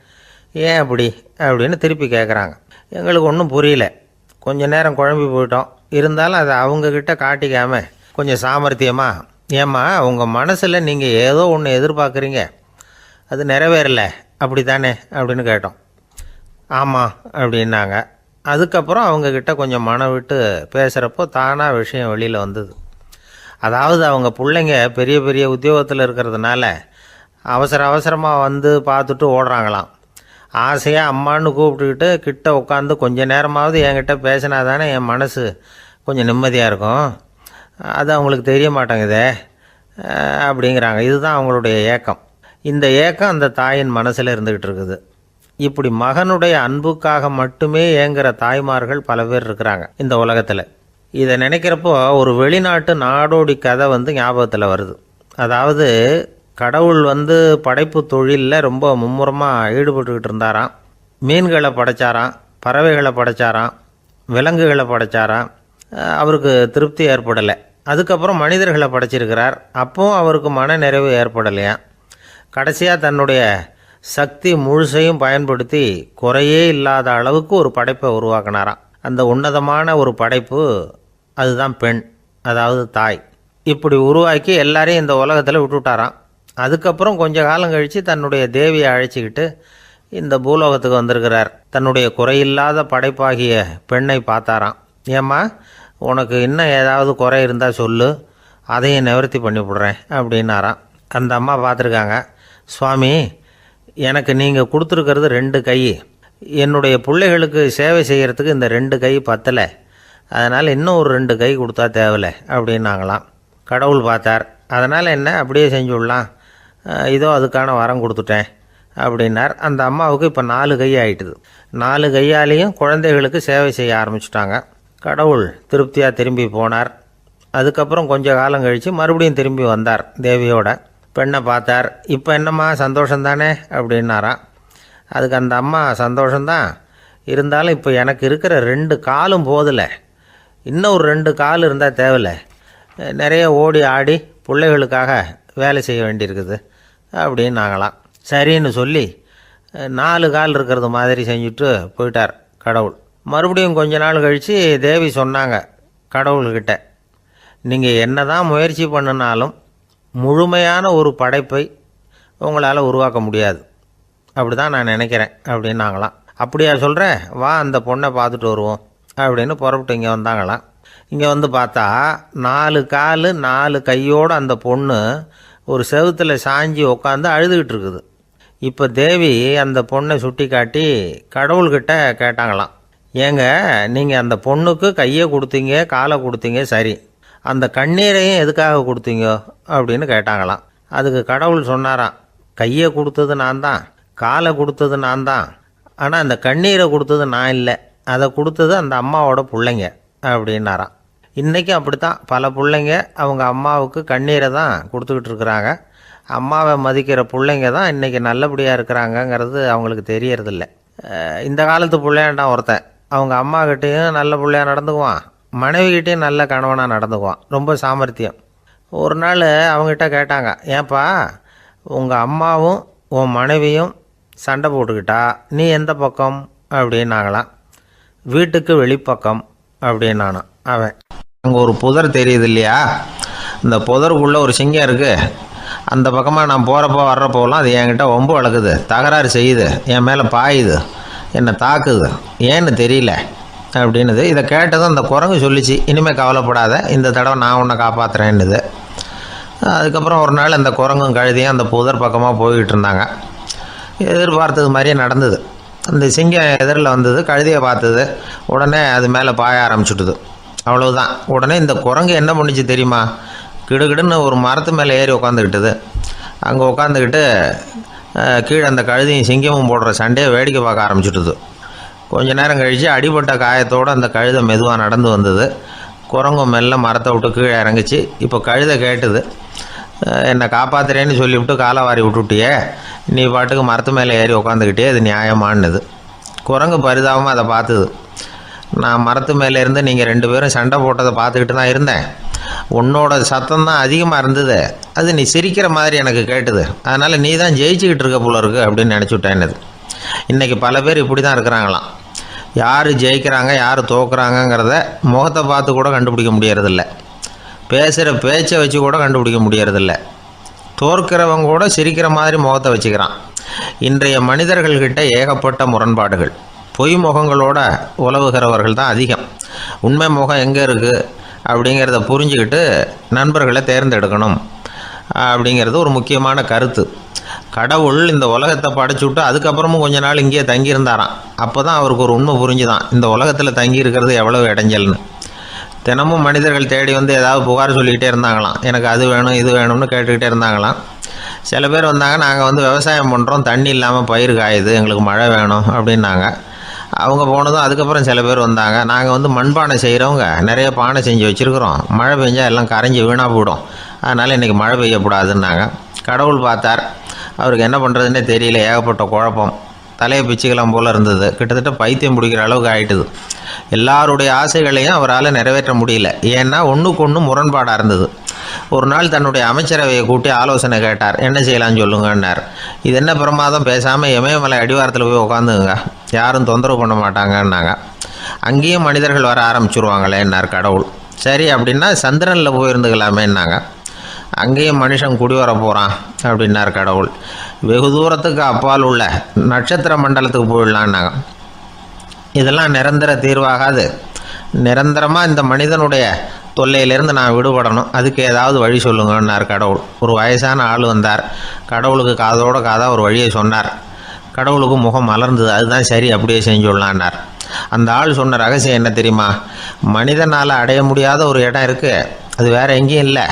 ஏன் அப்படி அப்படின்னு திருப்பி கேட்குறாங்க. எங்களுக்கு ஒன்றும் புரியல. கொஞ்சம் நேரம் குழம்பி போயிட்டோம். இருந்தாலும் அதை அவங்கக்கிட்ட காட்டிக்காமல் கொஞ்சம் சாமர்த்தியமாக, ஏம்மா உங்கள் மனசில் நீங்கள் ஏதோ ஒன்று எதிர்பார்க்குறீங்க, அது நிறைவேறலை அப்படி தானே அப்படின்னு கேட்டோம். ஆமாம் அப்படின்னாங்க. அதுக்கப்புறம் அவங்கக்கிட்ட கொஞ்சம் மனம் விட்டு பேசுகிறப்போ தானாக விஷயம் வெளியில் வந்தது. அதாவது அவங்க பிள்ளைங்க பெரிய பெரிய உத்தியோகத்தில் இருக்கிறதுனால அவசரமாக வந்து பார்த்துட்டு ஓடுறாங்களாம். ஆசையாக அம்மான்னு கூப்பிட்டுக்கிட்டு கிட்ட உட்காந்து கொஞ்ச நேரமாவது என்கிட்ட பேசினா தானே என் மனசு கொஞ்சம் நிம்மதியாக இருக்கும். அது அவங்களுக்கு தெரிய மாட்டேங்குதே அப்படிங்கிறாங்க. இதுதான் அவங்களுடைய ஏக்கம். இந்த ஏக்கம் அந்த தாயின் மனசில் இருந்துக்கிட்டு இருக்குது. இப்படி மகனுடைய அன்புக்காக மட்டுமே ஏங்குகிற தாய்மார்கள் பல பேர் இருக்கிறாங்க இந்த உலகத்தில். இதை நினைக்கிறப்போ ஒரு வெளிநாட்டு நாடோடி கதை ஞாபகத்தில் வருது. அதாவது கடவுள் படைப்பு தொழிலில் ரொம்ப மும்முரமாக ஈடுபட்டுக்கிட்டு இருந்தாராம். மீன்களை படைச்சாராம், பறவைகளை படைச்சாராம், விலங்குகளை படைச்சாராம். அவருக்கு திருப்தி ஏற்படலை. அதுக்கப்புறம் மனிதர்களை படைச்சிருக்கிறார். அப்போவும் அவருக்கு மன நிறைவு ஏற்படலையாம். கடைசியாக தன்னுடைய சக்தி முழுசையும் பயன்படுத்தி குறையே இல்லாத அளவுக்கு ஒரு படைப்பை உருவாக்கினாராம். அந்த உன்னதமான ஒரு படைப்பு அதுதான் பெண், அதாவது தாய். இப்படி உருவாக்கி எல்லாரையும் இந்த உலகத்தில் விட்டுவிட்டாராம். அதுக்கப்புறம் கொஞ்ச காலம் கழித்து தன்னுடைய தேவியை அழைச்சிக்கிட்டு இந்த பூலோகத்துக்கு வந்திருக்கிறார். தன்னுடைய குறையில்லாத படைப்பாகிய பெண்ணை பார்த்தாராம். ஏம்மா, உனக்கு இன்னும் ஏதாவது குறை இருந்தால் சொல்லு, அதையும் நிவர்த்தி பண்ணி விடுறேன் அப்படின்னாராம். அந்த அம்மா பார்த்துருக்காங்க. சுவாமி, எனக்கு நீங்கள் கொடுத்துருக்கிறது 2 கை. என்னுடைய பிள்ளைகளுக்கு சேவை செய்கிறதுக்கு இந்த 2 கை பத்தலை. அதனால் இன்னும் ஒரு 2 கை கொடுத்தா தேவலை அப்படின்னாங்களாம். கடவுள் பார்த்தார். அதனால் என்ன, அப்படியே செஞ்சு விடலாம், இதோ அதுக்கான வரம் கொடுத்துட்டேன் அப்படின்னார். அந்த அம்மாவுக்கு இப்போ 4 கை ஆகிட்டுது. 4 கையாலேயும் குழந்தைகளுக்கு சேவை செய்ய ஆரம்பிச்சுட்டாங்க. கடவுள் திருப்தியாக திரும்பி போனார். அதுக்கப்புறம் கொஞ்சம் காலம் கழித்து மறுபடியும் திரும்பி வந்தார். தேவியோட பெண்ணை பார்த்தார். இப்போ என்னம்மா சந்தோஷந்தானே அப்படின்னாராம். அதுக்கு அந்த அம்மா, சந்தோஷந்தான், இருந்தாலும் இப்போ எனக்கு இருக்கிற 2 காலும் போதில்லை, இன்னும் ஒரு 2 கால் இருந்தால் தேவையில்லை, நிறைய ஓடி ஆடி பிள்ளைகளுக்காக வேலை செய்ய வேண்டியிருக்குது அப்படின்னாங்களாம். சரின்னு சொல்லி 4 கால் இருக்கிறது மாதிரி செஞ்சுட்டு போயிட்டார் கடவுள். மறுபடியும் கொஞ்ச நாள் கழித்து தேவி சொன்னாங்க கடவுள்கிட்ட, நீங்கள் என்ன தான் முயற்சி பண்ணினாலும் முழுமையான ஒரு படைப்பை உங்களால் உருவாக்க முடியாது, அப்படி தான் நான் நினைக்கிறேன் அப்படின்னாங்களாம். அப்படியா சொல்கிறேன், வா அந்த பொண்ணை பார்த்துட்டு வருவோம் அப்படின்னு புறப்பட்டு இங்கே வந்தாங்களாம். இங்கே பார்த்தா 4 கால் 4 கையோடு அந்த பொண்ணு ஒரு செவுத்தில் சாஞ்சி உட்காந்து அழுதுகிட்டு இருக்குது. இப்போ தேவி அந்த பொண்ணை சுட்டி காட்டி கடவுள்கிட்ட கேட்டாங்களாம், ஏங்க நீங்கள் அந்த பொண்ணுக்கு கையை கொடுத்தீங்க, காலை கொடுத்தீங்க, சரி, அந்த கண்ணீரையும் எதுக்காக கொடுத்தீங்க அப்படின்னு கேட்டாங்களாம். அதுக்கு கடவுள் சொன்னாராம், கையை கொடுத்தது நான் தான், காலை கொடுத்தது நான் தான், ஆனால் அந்த கண்ணீரை கொடுத்தது நான் இல்லை, அதை கொடுத்தது அந்த அம்மாவோட பிள்ளைங்க அப்படின்னாராம். இன்றைக்கும் அப்படித்தான் பல பிள்ளைங்க அவங்க அம்மாவுக்கு கண்ணீரை தான் கொடுத்துக்கிட்டு இருக்கிறாங்க. அம்மாவை மதிக்கிற பிள்ளைங்க தான் இன்றைக்கி நல்லபடியாக இருக்கிறாங்கங்கிறது அவங்களுக்கு தெரியறதில்ல. இந்த காலத்து பிள்ளையாண்டான் ஒருத்தன் அவங்க அம்மாக்கிட்டேயும் நல்ல பிள்ளையாக நடந்துக்குவான், மனைவிக்கிட்டேயும் நல்ல கணவனாக நடந்துக்குவான், ரொம்ப சாமர்த்தியம். ஒரு நாள் அவங்ககிட்ட கேட்டாங்க, ஏன்பா உங்கள் அம்மாவும் உன் மனைவியும் சண்டை போட்டுக்கிட்டா நீ எந்த பக்கம் அப்படின்னாங்களாம். வீட்டுக்கு வெளிப்பக்கம் அப்படின்னானான் அவன். அங்கே ஒரு புதர் தெரியுது இல்லையா, இந்த புதருக்குள்ளே ஒரு சிங்கம் இருக்குது, அந்த பக்கமாக நான் போகிறப்போ வர்றப்போலாம் அது என்கிட்ட வம்பு வளர்க்குது, தகராறு செய்யுது, என் மேலே பாயுது, என்னை தாக்குது, ஏன்னு தெரியல அப்படின்னுது. இதை கேட்டதும் அந்த குரங்கு சொல்லிச்சு, இனிமேல் கவலைப்படாத, இந்த தடவை நான் உன்னை காப்பாற்றுறேன்னுது. அதுக்கப்புறம் ஒரு நாள் அந்த குரங்கும் கழுதியும் அந்த புதர் பக்கமாக போய்கிட்டு இருந்தாங்க. எதிர்பார்த்தது மாதிரியே நடந்தது. அந்த சிங்கம் எதிரில் வந்தது, கழுதியை பார்த்தது, உடனே அது மேலே பாய ஆரம்பிச்சுட்டுது. அவ்வளவுதான். உடனே இந்த குரங்கு என்ன பண்ணிச்சு தெரியுமா, கிடுகிடுன்னு ஒரு மரத்து மேலே ஏறி உட்காந்துக்கிட்டது. அங்கே உட்காந்துக்கிட்டு கீழே அந்த கழுதியும் சிங்கமும் போடுற சண்டையை வேடிக்கை பார்க்க ஆரம்பிச்சுட்டுது. கொஞ்ச நேரம் கழித்து அடிபட்ட காயத்தோடு அந்த கழுதை மெதுவாக நடந்து வந்தது. குரங்கு மெல்ல மரத்தை விட்டு கீழே இறங்குச்சு. இப்போ கழுதை கேட்டுது, என்னை காப்பாற்றுறேன்னு சொல்லிவிட்டு காலை வாரி விட்டுட்டியே, நீ பாட்டுக்கு மரத்து மேலே ஏறி உட்காந்துக்கிட்டே, அது நியாயமானது. குரங்கு பரிதாபமாக அதை பார்த்துது. நான் மரத்து மேலே இருந்து நீங்கள் 2 பேரும் சண்டை போட்டதை பார்த்துக்கிட்டு தான் இருந்தேன், உன்னோட சத்தம் தான் அதிகமாக இருந்தது, அது நீ சிரிக்கிற மாதிரி எனக்கு கேட்டுது, அதனால் நீ தான் ஜெயிச்சுக்கிட்டு இருக்க போல இருக்கு அப்படின்னு நினச்சிவிட்டேன்னுது. இன்றைக்கி பல பேர் இப்படி தான் இருக்கிறாங்களாம். யார் ஜெயிக்கிறாங்க யார் தோக்குறாங்கங்கிறத முகத்தை பார்த்து கூட கண்டுபிடிக்க முடியறதில்ல, பேசுகிற பேச்சை வச்சு கூட கண்டுபிடிக்க முடியறதில்ல. தோற்கிறவங்க கூட சிரிக்கிற மாதிரி முகத்தை வச்சுக்கிறான். இன்றைய மனிதர்கள்கிட்ட ஏகப்பட்ட முரண்பாடுகள், பொய் முகங்களோட உலவுகிறவர்கள் தான் அதிகம். உண்மை முகம் எங்கே இருக்குது அப்படிங்கிறத புரிஞ்சுக்கிட்டு நண்பர்களை தேர்ந்தெடுக்கணும் அப்படிங்கிறது ஒரு முக்கியமான கருத்து. கடவுள் இந்த உலகத்தை படைச்சு விட்டு அதுக்கப்புறமும் கொஞ்ச நாள் இங்கேயே தங்கியிருந்தாராம். அப்போ தான் அவருக்கு ஒரு உண்மை புரிஞ்சுதான், இந்த உலகத்தில் தங்கி இருக்கிறது எவ்வளவு இடைஞ்சல்னு. தினமும் மனிதர்கள் தேடி வந்து ஏதாவது புகார் சொல்லிக்கிட்டே இருந்தாங்களாம். எனக்கு அது வேணும் இது வேணும்னு கேட்டுக்கிட்டே இருந்தாங்களாம். சில பேர் வந்தாங்க, நாங்கள் வந்து விவசாயம் பண்ணுறோம், தண்ணி இல்லாமல் பயிர் காயுது, எங்களுக்கு மழை வேணும் அப்படின்னாங்க. அவங்க போனதும் அதுக்கப்புறம் சில பேர் வந்தாங்க, நாங்கள் வந்து மண்பானை செய்கிறவங்க, நிறைய பானை செஞ்சு வச்சுருக்குறோம், மழை பெஞ்சால் எல்லாம் கரைஞ்சி வீணாக போயிடும், அதனால் இன்றைக்கி மழை பெய்யக்கூடாதுன்னாங்க. கடவுள் பார்த்தார், அவருக்கு என்ன பண்ணுறதுன்னே தெரியல, ஏகப்பட்ட குழப்பம், தலையை பிச்சுக்கலாம் போல் இருந்தது, கிட்டத்தட்ட பைத்தியம் பிடிக்கிற அளவுக்கு ஆகிட்டுது. எல்லாருடைய ஆசைகளையும் அவரால் நிறைவேற்ற முடியல, ஏன்னா ஒன்றுக்கு ஒன்று முரண்பாடாக இருந்தது. ஒரு நாள் தன்னுடைய அமைச்சரவையை கூட்டி ஆலோசனை கேட்டார், என்ன செய்யலான்னு சொல்லுங்கன்னார். இது என்ன பிரமாதம், பேசாமல் இமயமலை அடிவாரத்தில் போய் உட்காந்துங்க, யாரும் தொந்தரவு பண்ண மாட்டாங்கன்னாங்க. அங்கேயும் மனிதர்கள் வர ஆரம்பிச்சுருவாங்களேன்னார் கடவுள். சரி அப்படின்னா சந்திரனில் போயிருந்துக்கலாமேன்னாங்க. அங்கேயும் மனுஷன் குடி வர போகிறான் அப்படின்னார் கடவுள். வெகு தூரத்துக்கு அப்பால் உள்ள நட்சத்திர மண்டலத்துக்கு போயிடலான்னாங்க. இதெல்லாம் நிரந்தர தீர்வாகாது, நிரந்தரமாக இந்த மனிதனுடைய தொல்லையிலேருந்து நான் விடுபடணும், அதுக்கு ஏதாவது வழி சொல்லுங்கன்னார் கடவுள். ஒரு வயசான ஆள் வந்தார், கடவுளுக்கு காதோட காதாக ஒரு வழியை சொன்னார். கடவுளுக்கு முகம் மலர்ந்தது, அதுதான் சரி, அப்படியே செஞ்சுடலான்னார். அந்த ஆள் சொன்ன ரகசியம் என்ன தெரியுமா? மனிதனால் அடைய முடியாத ஒரு இடம் இருக்குது, அது வேறு எங்கேயும் இல்லை,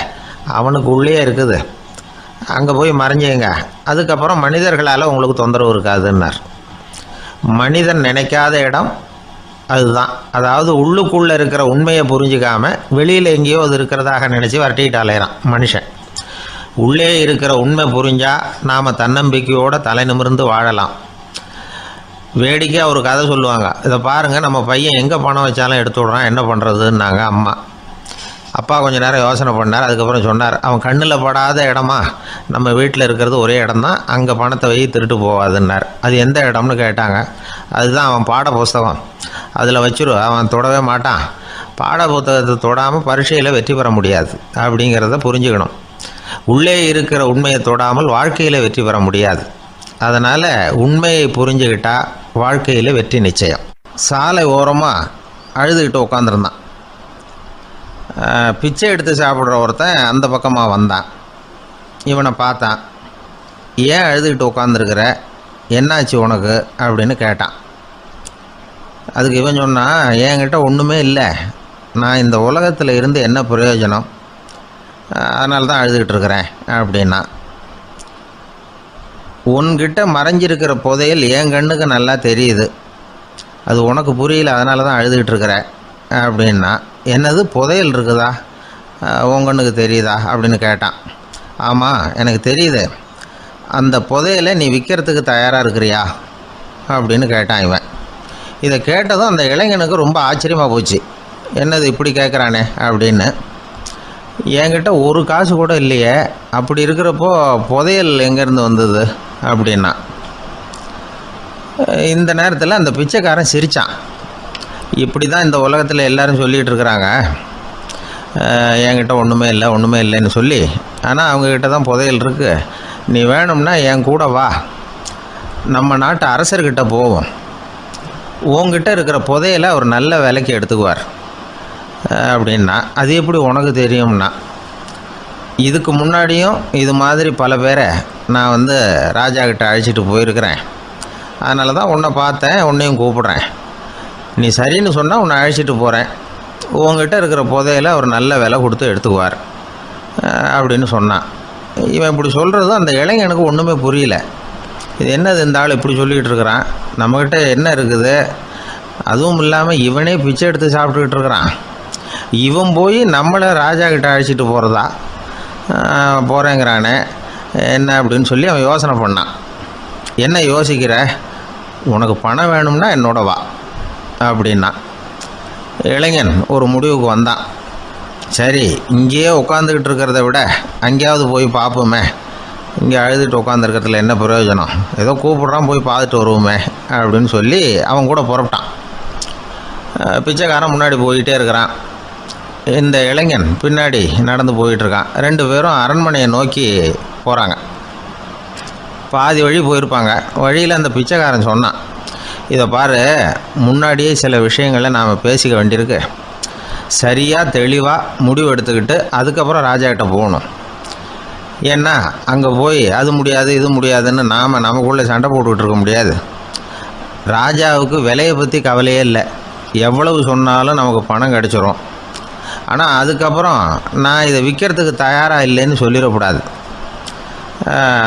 அவனுக்கு உள்ளே இருக்குது, அங்கே போய் மறைஞ்சிங்க, அதுக்கப்புறம் மனிதர்களால் உங்களுக்கு தொந்தரவு இருக்காதுன்னார். மனிதன் நினைக்காத இடம் அதுதான். அதாவது உள்ளுக்குள்ளே இருக்கிற உண்மையை புரிஞ்சிக்காமல் வெளியில் எங்கேயோ அது இருக்கிறதாக நினச்சி வரட்டிக்கிட்டு அலையிறான் மனுஷன். உள்ளே இருக்கிற உண்மை புரிஞ்சால் நாம் தன்னம்பிக்கையோடு தலை நிமிர்ந்து வாழலாம். வேடிக்கையாக ஒரு கதை சொல்லுவாங்க, இதை பாருங்கள், நம்ம பையன் எங்கே பணம் வச்சாலும் எடுத்து விட்றான், என்ன பண்ணுறதுன்னாங்க அம்மா. அப்பா கொஞ்சம் நேரம் யோசனை பண்ணார், அதுக்கப்புறம் சொன்னார், அவன் கண்ணில் படாத இடமா நம்ம வீட்டில் இருக்கிறது ஒரே இடம்தான், அங்கே பணத்தை வை திருட்டு போகாதுன்னார். அது எந்த இடம்னு கேட்டாங்க. அதுதான் அவன் பாட புஸ்தகம், அதில் வச்சிரு, அவன் தொடவே மாட்டான், பாட புத்தகத்தை தொடாமல் பரீட்சையில் வெற்றி பெற முடியாது அப்படிங்கிறத புரிஞ்சுக்கணும். உள்ளே இருக்கிற உண்மையை தொடாமல் வாழ்க்கையில் வெற்றி பெற முடியாது. அதனால் உண்மையை புரிஞ்சுக்கிட்டால் வாழ்க்கையில் வெற்றி நிச்சயம். சாலை ஓரமாக அழுதுகிட்டு உட்காந்துருந்தான். பிச்சை எடுத்து சாப்பிட்ற ஒருத்தன் அந்த பக்கமாக வந்தான். இவனை பார்த்தான், ஏன் அழுதுகிட்டு உட்காந்துருக்கிற, என்னாச்சு உனக்கு அப்படின்னு கேட்டான். அதுக்கு இவன் சொன்னான், என்கிட்ட ஒன்றுமே இல்லை, நான் இந்த உலகத்தில் இருந்து என்ன பிரயோஜனம், அதனால தான் அழுதுகிட்டு இருக்கிறேன் அப்படின்னா. உன்கிட்ட மறைஞ்சிருக்கிற புதையல் என் கண்ணுக்கு நல்லா தெரியுது, அது உனக்கு புரியல, அதனால தான் அழுதுகிட்டு இருக்கிற அப்படின்னா. என்னது, புதையல் இருக்குதா, உன் கண்ணுக்கு தெரியுதா அப்படின்னு கேட்டான். ஆமாம், எனக்கு தெரியுது, அந்த புதையலை நீ விற்கிறதுக்கு தயாராக இருக்கிறியா அப்படின்னு கேட்டான் இவன். இதை கேட்டதும் அந்த இளைஞனுக்கு ரொம்ப ஆச்சரியமாக போச்சு, என்னது இப்படி கேட்குறானே அப்படின்னு. என்கிட்ட ஒரு காசு கூட இல்லையே, அப்படி இருக்கிறப்போ புதையல் எங்கேருந்து வந்தது அப்படின்னா. இந்த நேரத்தில் அந்த பிச்சைக்காரன் சிரித்தான். இப்படி தான் இந்த உலகத்தில் எல்லோரும் சொல்லிகிட்டு இருக்கிறாங்க, என்கிட்ட ஒன்றுமே இல்லை ஒன்றுமே இல்லைன்னு சொல்லி, ஆனால் அவங்கக்கிட்ட தான் புதையல் இருக்குது, நீ வேணும்னா என் கூட வா, நம்ம நாட்டு அரசர்கிட்ட போவோம், உங்ககிட்ட இருக்கிற புதையலை அவர் நல்ல விலைக்கு எடுத்துக்குவார் அப்படின்னா. அது எப்படி உனக்கு தெரியும்னா, இதுக்கு முன்னாடியும் இது மாதிரி பல பேரை நான் வந்து ராஜா கிட்ட அழைச்சிட்டு போயிருக்கிறேன், அதனால தான் உன்னை பார்த்தேன், உன்னையும் கூப்பிட்றேன், நீ சரின்னு சொன்னால் உன்னை அழைச்சிட்டு போகிறேன், உங்ககிட்ட இருக்கிற புதையலை அவர் நல்ல விலை கொடுத்து எடுத்துக்குவார் அப்படின்னு சொன்னான். இவன் இப்படி சொல்கிறதும் அந்த இளைஞனுக்கு ஒன்றுமே புரியல. இது என்னது, இந்த ஆள் இப்படி சொல்லிக்கிட்டு இருக்கிறான், நம்மக்கிட்ட என்ன இருக்குது, அதுவும் இல்லாமல் இவனே பிச்சை எடுத்து சாப்பிட்டுக்கிட்டு இருக்கிறான், இவன் போய் நம்மளை ராஜா கிட்ட அழைச்சிட்டு போகிறதா போகிறேங்கிறானே என்ன அப்படின்னு சொல்லி அவன் யோசனை பண்ணான். என்ன யோசிக்கிற, உனக்கு பணம் வேணும்னா என்னோட வா அப்படின்னா. இளைஞன் ஒரு முடிவுக்கு வந்தான். சரி, இங்கேயே உட்காந்துக்கிட்டு இருக்கிறத விட அங்கேயாவது போய் பார்ப்போமே, இங்கே அழுதுட்டு உட்காந்துருக்கிறதுல என்ன பிரயோஜனம், ஏதோ கூப்பிட்றான், போய் பார்த்துட்டு வருவோமே அப்படின்னு சொல்லி அவன் கூட புறப்பட்டான். பிச்சைக்காரன் முன்னாடி போயிட்டே இருக்கிறான், இந்த இளைஞன் பின்னாடி நடந்து போயிட்டுருக்கான். ரெண்டு பேரும் அரண்மனையை நோக்கி போகிறாங்க. பாதி வழி போயிருப்பாங்க. வழியில் அந்த பிச்சைக்காரன் சொன்னான், இதை பாரு, முன்னாடியே சில விஷயங்களை நாம் பேசிக்க வேண்டியிருக்கு, சரியாக தெளிவாக முடிவு எடுத்துக்கிட்டு அதுக்கப்புறம் ராஜாக்கிட்ட போகணும். ஏன்னா அங்கே போய் அது முடியாது இது முடியாதுன்னு நாம் நமக்குள்ளே சண்டை போட்டுக்கிட்டு இருக்க முடியாது. ராஜாவுக்கு விலையை பற்றி கவலையே இல்லை. எவ்வளவு சொன்னாலும் நமக்கு பணம் கிடச்சிரும். ஆனால் அதுக்கப்புறம் நான் இதை விற்கிறதுக்கு தயாராக இல்லைன்னு சொல்லிடக்கூடாது.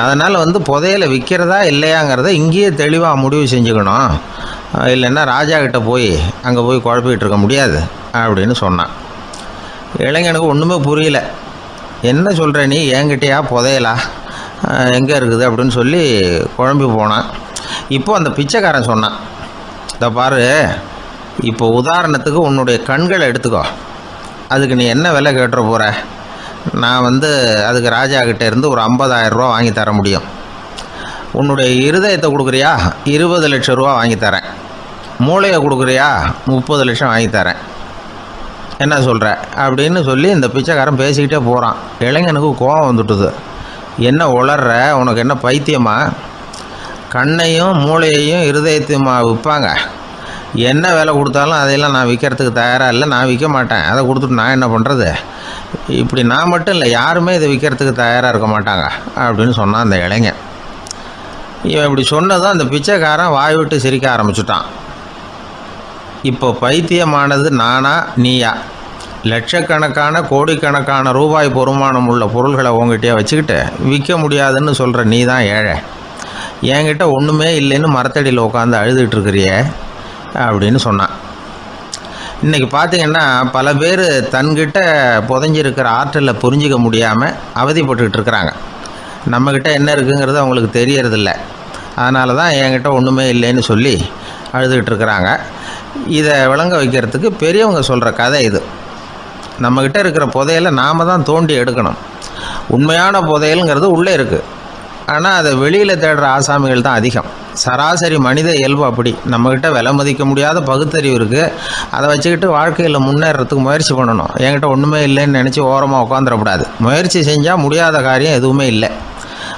அதனால் புதையலை விற்கிறதா இல்லையாங்கிறத இங்கேயே தெளிவாக முடிவு செஞ்சுக்கணும். இல்லைன்னா ராஜா கிட்ட போய் அங்கே போய் குழப்பிக்கிட்டு இருக்க முடியாது அப்படின்னு சொன்னான். இளைஞனுக்கு ஒன்றுமே புரியல. என்ன சொல்கிற நீ, என்கிட்டயா புதையலா எங்கே இருக்குது அப்படின்னு சொல்லி குழம்பி போனான். இப்போ அந்த பிச்சைக்காரன் சொன்னான், இதை பாரு, இப்போ உதாரணத்துக்கு உன்னுடைய கண்களை எடுத்துக்கோ. அதுக்கு நீ என்ன விலை கேட்டுற போகிற? நான் அதுக்கு ராஜா கிட்டே இருந்து ஒரு 50,000 ரூபா வாங்கி தர முடியும். உன்னுடைய இருதயத்தை கொடுக்குறியா? 20 லட்சம் ரூபா வாங்கி தரேன். மூளையை கொடுக்குறியா? 30 லட்சம் வாங்கி தரேன். என்ன சொல்கிற அப்படின்னு சொல்லி இந்த பிச்சைக்காரன் பேசிக்கிட்டே போகிறான். இளைஞனுக்கு கோபம் வந்துட்டுது. என்ன உளர்ற, உனக்கு என்ன பைத்தியமா? கண்ணையும் மூளையையும் இருதயத்தையுமா விற்பாங்க? என்ன விலை கொடுத்தாலும் அதையெல்லாம் நான் விற்கிறதுக்கு தயாராக இல்லை, நான் விற்க மாட்டேன். அதை கொடுத்துட்டு நான் என்ன பண்ணுறது? இப்படி நான் மட்டும் இல்லை, யாருமே இதை விற்கிறதுக்கு தயாராக இருக்க மாட்டாங்க அப்படின்னு சொன்னான் அந்த இளைஞன். இவன் இப்படி சொன்னதும் அந்த பிச்சைக்காரன் வாய் விட்டு சிரிக்க ஆரம்பிச்சுட்டான். இப்போ பைத்தியமானது நானா நீயா? லட்சக்கணக்கான கோடிக்கணக்கான ரூபாய் பொறுமானம் உள்ள பொருள்களை உங்ககிட்டயே வச்சுக்கிட்டு விற்க முடியாதுன்னு சொல்கிற நீ தான் ஏழை. என்கிட்ட ஒன்றுமே இல்லைன்னு மரத்தடியில் உட்காந்து அழுதுகிட்டு இருக்கிறியே அப்படின்னு சொன்னான். இன்றைக்கி பார்த்திங்கன்னா பல பேர் தன்கிட்ட புதைஞ்சிருக்கிற ஆற்றலை புரிஞ்சிக்க முடியாமல் அவதிப்பட்டுக்கிட்டு இருக்கிறாங்க. நம்மக்கிட்ட என்ன இருக்குங்கிறது அவங்களுக்கு தெரியறதில்ல. அதனால தான் என்கிட்ட ஒன்றுமே இல்லைன்னு சொல்லி அழுதுகிட்டு இருக்கிறாங்க. இதை விளங்க வைக்கிறதுக்கு பெரியவங்க சொல்கிற கதை இது. நம்மக்கிட்ட இருக்கிற புதையலை நாம் தான் தோண்டி எடுக்கணும். உண்மையான புதையலுங்கிறது உள்ளே இருக்குது. ஆனால் அதை வெளியில் தேடுற ஆசாமிகள் தான் அதிகம். சராசரி மனித இயல்பு அப்படி. நம்மக்கிட்ட விலை மதிக்க முடியாத பகுத்தறிவு இருக்குது. அதை வச்சுக்கிட்டு வாழ்க்கையில் முன்னேறத்துக்கு முயற்சி பண்ணணும். என்கிட்ட ஒன்றுமே இல்லைன்னு நினச்சி ஓரமாக உட்காந்துடக்கூடாது. முயற்சி செஞ்சால் முடியாத காரியம் எதுவுமே இல்லை.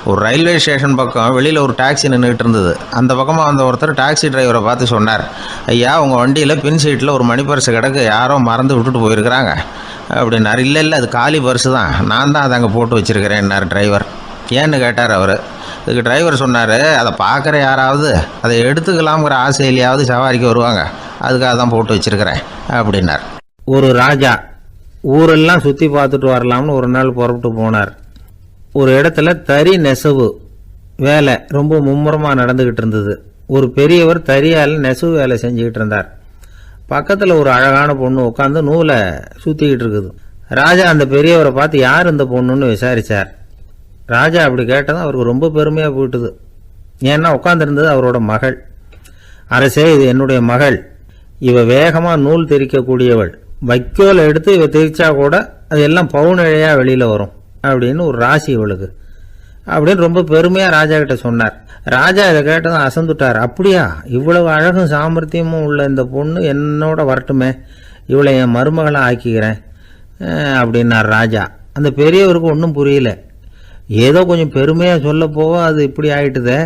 ஒரு ரயில்வே ஸ்டேஷன் பக்கம் வெளியில் ஒரு டாக்ஸி நின்றுட்டு இருந்தது. அந்த பக்கமாக வந்த ஒருத்தர் டாக்ஸி டிரைவரை பார்த்து சொன்னார், ஐயா, உங்கள் வண்டியில் பின் சீட்டில் ஒரு மணி பர்ஸு கிடக்கு, யாரோ மறந்து விட்டுட்டு போயிருக்கிறாங்க அப்படின்னார். இல்லை அது காலி பர்ஸு தான், நான் தான் அதை அங்கே போட்டு வச்சுருக்கிறேன்னார் டிரைவர். ஏன்னு கேட்டார் அவர். இதுக்கு டிரைவர் சொன்னார், அதை பார்க்குற யாராவது அதை எடுத்துக்கலாம்ங்கிற ஆசையிலையாவது சவாரிக்கு வருவாங்க, அதுக்காக தான் போட்டு வச்சுருக்கிறேன் அப்படின்னார். ஒரு ராஜா ஊரெல்லாம் சுற்றி பார்த்துட்டு வரலாம்னு ஒரு நாள் புறப்பட்டு போனார். ஒரு இடத்துல தறி நெசவு வேலை ரொம்ப மும்முரமாக நடந்துக்கிட்டு இருந்தது. ஒரு பெரியவர் தறியால் நெசவு வேலை செஞ்சுக்கிட்டு இருந்தார். பக்கத்தில் ஒரு அழகான பொண்ணு உட்காந்து நூலை சுற்றிக்கிட்டு இருக்குது. ராஜா அந்த பெரியவரை பார்த்து யார் இந்த பொண்ணுன்னு விசாரித்தார். ராஜா அப்படி கேட்டதும் அவருக்கு ரொம்ப பெருமையாக போயிட்டுது. ஏன்னா உட்காந்துருந்தது அவரோட மகள். அரசே, இது என்னுடைய மகள். இவ வேகமாக நூல் திரிக்கக்கூடியவள். வைக்கோலை எடுத்து இவ திரிச்சா கூட அது எல்லாம் பவுனிழையாக வெளியில் வரும் அப்படின்னு ஒரு ராசி இவளுக்கு அப்படின்னு ரொம்ப பெருமையாக ராஜா கிட்ட சொன்னார். ராஜா இதை கேட்டதும் அசந்துட்டார். அப்படியா, இவ்வளவு அழகும் சாமர்த்தியமும் உள்ள இந்த பொண்ணு என்னோட வரட்டுமே, இவளை என் மருமகளாக ஆக்கிக்கிறேன் அப்படின்னார் ராஜா. அந்த பெரியவருக்கு ஒன்றும் புரியல. ஏதோ கொஞ்சம் பெருமையாக சொல்ல போக அது இப்படி ஆயிட்டுதே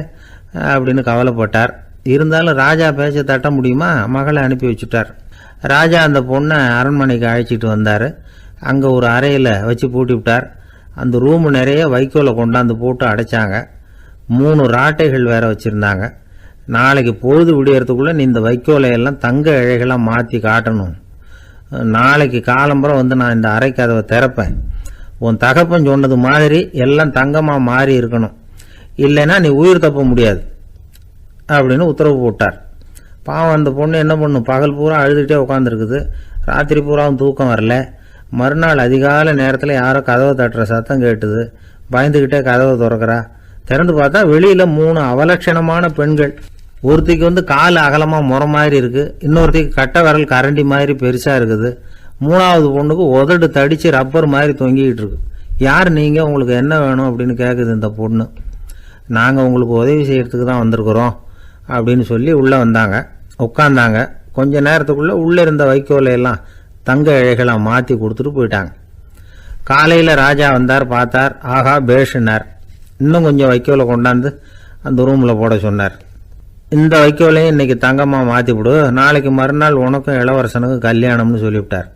அப்படின்னு கவலைப்பட்டார். இருந்தாலும் ராஜா பேச்ச தட்ட முடியுமா, மகளை அனுப்பி வச்சுட்டார். ராஜா அந்த பொண்ணை அரண்மனைக்கு அழைச்சிட்டு வந்தார். அங்கே ஒரு அறையில் வச்சு பூட்டி விட்டார். அந்த ரூமு நிறைய வைக்கோலை கொண்டாந்து போட்டு அடைச்சாங்க. 3 ராட்டைகள் வேற வச்சுருந்தாங்க. நாளைக்கு பொழுது விடியறதுக்குள்ளே நீ இந்த வைக்கோலையெல்லாம் தங்க இழைகளாக மாற்றி காட்டணும். நாளைக்கு காலம்பரம் நான் இந்த அறை கதவை திறப்பேன். உன் தகப்பன் சொன்னது மாதிரி எல்லாம் தங்கமாக மாறி இருக்கணும், இல்லைன்னா நீ உயிர் தப்ப முடியாது அப்படின்னு உத்தரவு போட்டார். பாவம் அந்த பொண்ணு என்ன பண்ணும், பகல் பூரா அழுதுகிட்டே உட்காந்துருக்குது. ராத்திரி பூராவும் தூக்கம் வரல. மறுநாள் அதிகாலை நேரத்தில் யாரோ கதவை தட்டுற சத்தம் கேட்டுது. பயந்துக்கிட்டே கதவை திறக்கிறா. திறந்து பார்த்தா வெளியில் 3 அவலட்சணமான பெண்கள். ஒருத்திக்கு கால் அகலமாக முறை மாதிரி இருக்குது, இன்னொருத்திக்கு கட்டை விரல் கரண்டி மாதிரி பெருசாக இருக்குது, 3ஆவது பொண்ணுக்கு உதடு தடித்து ரப்பர் மாதிரி தொங்கிக்கிட்டு இருக்கு. யார் நீங்கள், உங்களுக்கு என்ன வேணும் அப்படின்னு கேட்குது இந்த பொண்ணு. நாங்கள் உங்களுக்கு உதவி செய்கிறதுக்கு தான் வந்திருக்கிறோம் அப்படின்னு சொல்லி உள்ளே வந்தாங்க. உட்காந்தாங்க. கொஞ்ச நேரத்துக்குள்ளே உள்ளே இருந்த வைக்கோலையெல்லாம் தங்க இழைகளாக மாற்றி கொடுத்துட்டு போயிட்டாங்க. காலையில் ராஜா வந்தார். பார்த்தார். ஆஹா பேஷுனார். இன்னும் கொஞ்சம் வைக்கோலை கொண்டாந்து அந்த ரூமில் போட சொன்னார். இந்த வைக்கோலையும் இன்றைக்கி தங்கமாக மாற்றி விடு, நாளைக்கு மறுநாள் உனக்கும் இளவரசனுக்கும் கல்யாணம்னு சொல்லிவிட்டார்.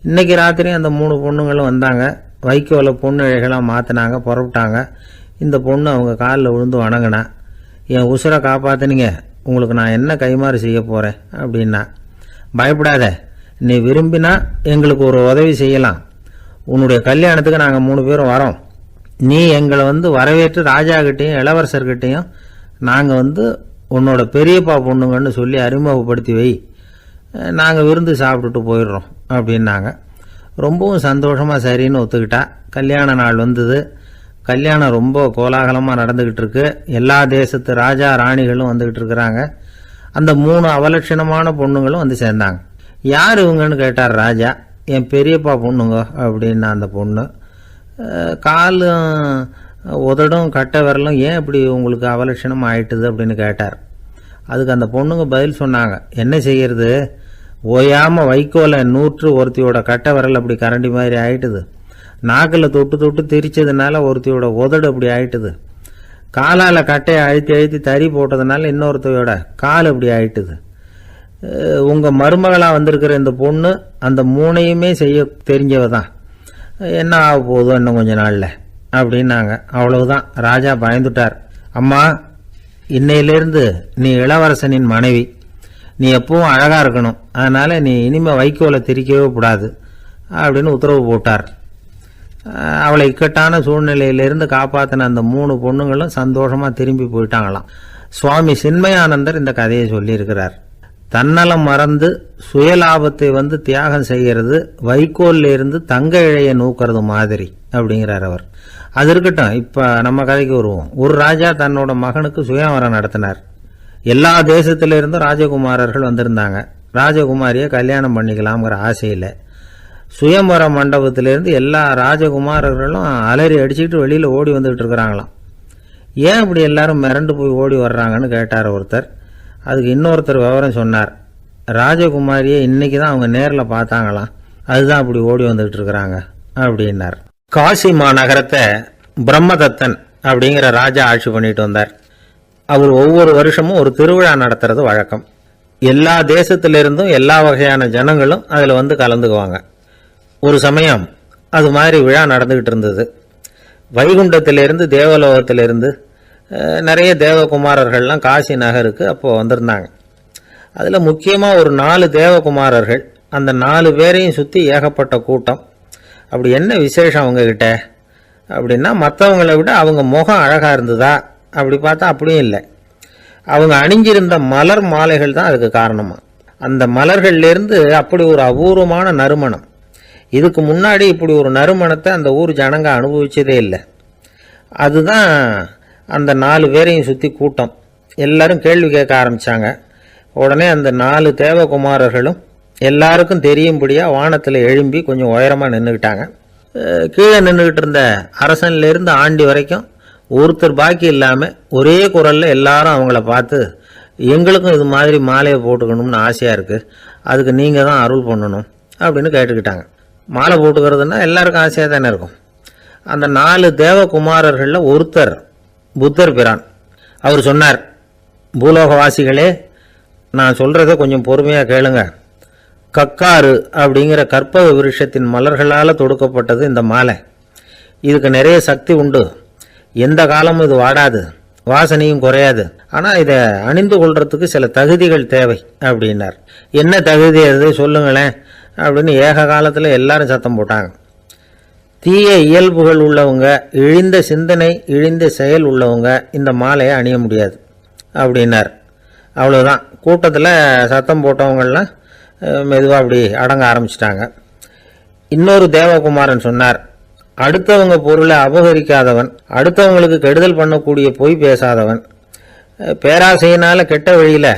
இன்றைக்கி ராத்திரி அந்த 3 பொண்ணுங்களும் வந்தாங்க. வைக்கோலை பொண்ணு இழைகளாக மாற்றினாங்க, புறப்பட்டாங்க. இந்த பொண்ணு அவங்க காலில் விழுந்து வணங்கினா, என் உசுரை காப்பாற்றினீங்க, உங்களுக்கு நான் என்ன கைமாறு செய்ய போகிறேன் அப்படின்னா. பயப்படாத, நீ விரும்பினா எங்களுக்கு ஒரு உதவி செய்யலாம். உன்னுடைய கல்யாணத்துக்கு நாங்கள் 3 பேரும் வரோம். நீ எங்களை வரவேற்று ராஜாக்கிட்டையும் இளவரசர்கிட்டையும் நாங்கள் உன்னோட பெரியப்பா பொண்ணுங்கன்னு சொல்லி அறிமுகப்படுத்தி வை, நாங்கள் விருந்து சாப்பிட்டுட்டு போயிடுறோம் அப்படின்னாங்க. ரொம்பவும் சந்தோஷமாக சரின்னு ஒத்துக்கிட்டா. கல்யாண நாள் வந்தது. கல்யாணம் ரொம்ப கோலாகலமாக நடந்துக்கிட்டு இருக்கு. எல்லா தேசத்து ராஜா ராணிகளும் வந்துக்கிட்டு இருக்கிறாங்க. அந்த 3 அவலட்சணமான பொண்ணுங்களும் சேர்ந்தாங்க. யார் இவங்கன்னு கேட்டார் ராஜா. என் பெரியப்பா பொண்ணுங்க அப்படின்னா அந்த பொண்ணு. காலும் உதடும் கட்டை விரலும் ஏன் இப்படி உங்களுக்கு அவலட்சணம் ஆயிட்டுது அப்படின்னு கேட்டார். அதுக்கு அந்த பொண்ணுங்க பதில் சொன்னாங்க. என்ன செய்யறது, ஓயாமல் வைக்கோலை நூற்று ஒருத்தியோட கட்டை விரல் அப்படி கரண்டி மாதிரி ஆயிட்டுது. நாக்கில் தொட்டு தொட்டு திரிச்சதுனால ஒருத்தியோட உதடு அப்படி ஆயிட்டுது. காலால் கட்டையை அழுத்தி அழுத்தி தறி போட்டதுனால இன்னொருத்தையோட கால் அப்படி ஆயிட்டுது. உங்கள் மருமகளாக வந்திருக்கிற இந்த பொண்ணு அந்த 3ஐயுமே செய்ய தெரிஞ்சவ தான். என்ன ஆக போதும் இன்னும் கொஞ்ச நாளில் அப்படின்னாங்க. அவ்வளவுதான். ராஜா பயந்துட்டார். அம்மா, இன்னையிலேருந்து நீ இளவரசனின் மனைவி. நீ எப்பவும் அழகாக இருக்கணும். அதனால் நீ இனிமேல் வைக்கோலை திரிக்கவே கூடாது அப்படின்னு உத்தரவு போட்டார். அவளை இக்கட்டான சூழ்நிலையிலிருந்து காப்பாற்றின அந்த 3 பொண்ணுங்களும் சந்தோஷமாக திரும்பி போயிட்டாங்களாம். சுவாமி சின்மயானந்தர் இந்த கதையை சொல்லியிருக்கிறார். தன்னலம் மறந்து சுயலாபத்தை தியாகம் செய்கிறது வைக்கோல்ல இருந்து தங்க இழையை நூக்கிறது மாதிரி அப்படிங்கிறார் அவர். அது இருக்கட்டும், இப்போ நம்ம கதைக்கு வருவோம். ஒரு ராஜா தன்னோட மகனுக்கு சுயவரம் நடத்தினார். எல்லா தேசத்திலிருந்தும் ராஜகுமாரர்கள் வந்திருந்தாங்க. ராஜகுமாரியை கல்யாணம் பண்ணிக்கலாம்ங்கிற ஆசையில் சுயம்பர மண்டபத்திலேருந்து எல்லா ராஜகுமாரர்களும் அலறி அடிச்சுக்கிட்டு வெளியில் ஓடி வந்துகிட்டு இருக்கிறாங்களாம். ஏன் இப்படி எல்லாரும் மிரண்டு போய் ஓடி வர்றாங்கன்னு கேட்டார் ஒருத்தர். அதுக்கு இன்னொருத்தர் விவரம் சொன்னார். ராஜகுமாரியை இன்னைக்கு தான் அவங்க நேரில் பார்த்தாங்களாம், அதுதான் அப்படி ஓடி வந்துகிட்டு இருக்கிறாங்க அப்படின்னார். காசி மாநகரத்தை பிரம்மதத்தன் அப்படிங்கிற ராஜா ஆட்சி பண்ணிட்டு வந்தார். அவர் ஒவ்வொரு வருஷமும் ஒரு திருவிழா நடத்துறது வழக்கம். எல்லா தேசத்திலிருந்தும் எல்லா வகையான ஜனங்களும் அதில் கலந்துக்குவாங்க. ஒரு சமயம் அது மாதிரி விழா நடந்துக்கிட்டு இருந்தது. வைகுண்டத்திலிருந்து தேவலோகத்திலிருந்து நிறைய தேவகுமாரர்கள்லாம் காசி நகருக்கு அப்போது வந்திருந்தாங்க. அதில் முக்கியமாக ஒரு 4 தேவகுமாரர்கள். அந்த 4 பேரையும் சுற்றி ஏகப்பட்ட கூட்டம். அப்படி என்ன விசேஷம் அவங்கக்கிட்ட அப்படின்னா, மற்றவங்களை விட அவங்க முகம் அழகாக இருந்ததா அப்படி பார்த்தா அப்படியும் இல்லை. அவங்க அணிஞ்சிருந்த மலர் மாலைகள் தான் அதுக்கு காரணமாக. அந்த மலர்கள்லேருந்து அப்படி ஒரு அபூர்வமான நறுமணம். இதுக்கு முன்னாடி இப்படி ஒரு நறுமணத்தை அந்த ஊர் ஜனங்க அனுபவிச்சதே இல்லை. அதுதான் அந்த 4 பேரையும் சுற்றி கூட்டம். எல்லாரும் கேள்வி கேட்க ஆரம்பித்தாங்க. உடனே அந்த 4 தேவகுமாரர்களும் எல்லாருக்கும் தெரியும்படியாக வானத்தில் எழும்பி கொஞ்சம் உயரமாக நின்றுக்கிட்டாங்க. கீழே நின்றுக்கிட்டு இருந்த அரசன்லேருந்து ஆண்டி வரைக்கும் ஒருத்தர் பாக்கி இல்லாமல் ஒரே குரலில் எல்லாரும் அவங்கள பார்த்து, எங்களுக்கும் இது மாதிரி மாலையை போட்டுக்கணும்னு ஆசையாக இருக்குது, அதுக்கு நீங்கள் தான் அருள் பண்ணணும் அப்படின்னு கேட்டுக்கிட்டாங்க. மாலை போட்டுக்கிறதுனா எல்லாருக்கும் ஆசையாக தானே இருக்கும். அந்த 4 தேவகுமாரர்களில் ஒருத்தர் புத்தர் பிரான். அவர் சொன்னார், பூலோகவாசிகளே, நான் சொல்கிறத கொஞ்சம் பொறுமையாக கேளுங்க. கக்காரு அப்படிங்கிற கற்பக விருஷத்தின் மலர்களால் தொடுக்கப்பட்டது இந்த மாலை. இதுக்கு நிறைய சக்தி உண்டு. எந்த காலமும் இது வாடாது, வாசனையும் குறையாது. ஆனால் இதை அணிந்து கொள்றதுக்கு சில தகுதிகள் தேவை அப்படின்னார். என்ன தகுதி அது சொல்லுங்களேன் அப்படின்னு ஏக காலத்தில் எல்லாரும் சத்தம் போட்டாங்க. தீய இயல்புகள் உள்ளவங்க, இழிந்த சிந்தனை இழிந்த செயல் உள்ளவங்க இந்த மாலையை அணிய முடியாது அப்படின்னார். அவ்வளோதான். கூட்டத்தில் சத்தம் போட்டவங்கள்லாம் மெதுவாக அப்படி அடங்க ஆரம்பிச்சிட்டாங்க. இன்னொரு தேவகுமாரன் சொன்னார், அடுத்தவங்க பொருளை அபகரிக்காதவன், அடுத்தவங்களுக்கு கெடுதல் பண்ணக்கூடிய பொய் பேசாதவன், பேராசையினால் கெட்ட வழியில்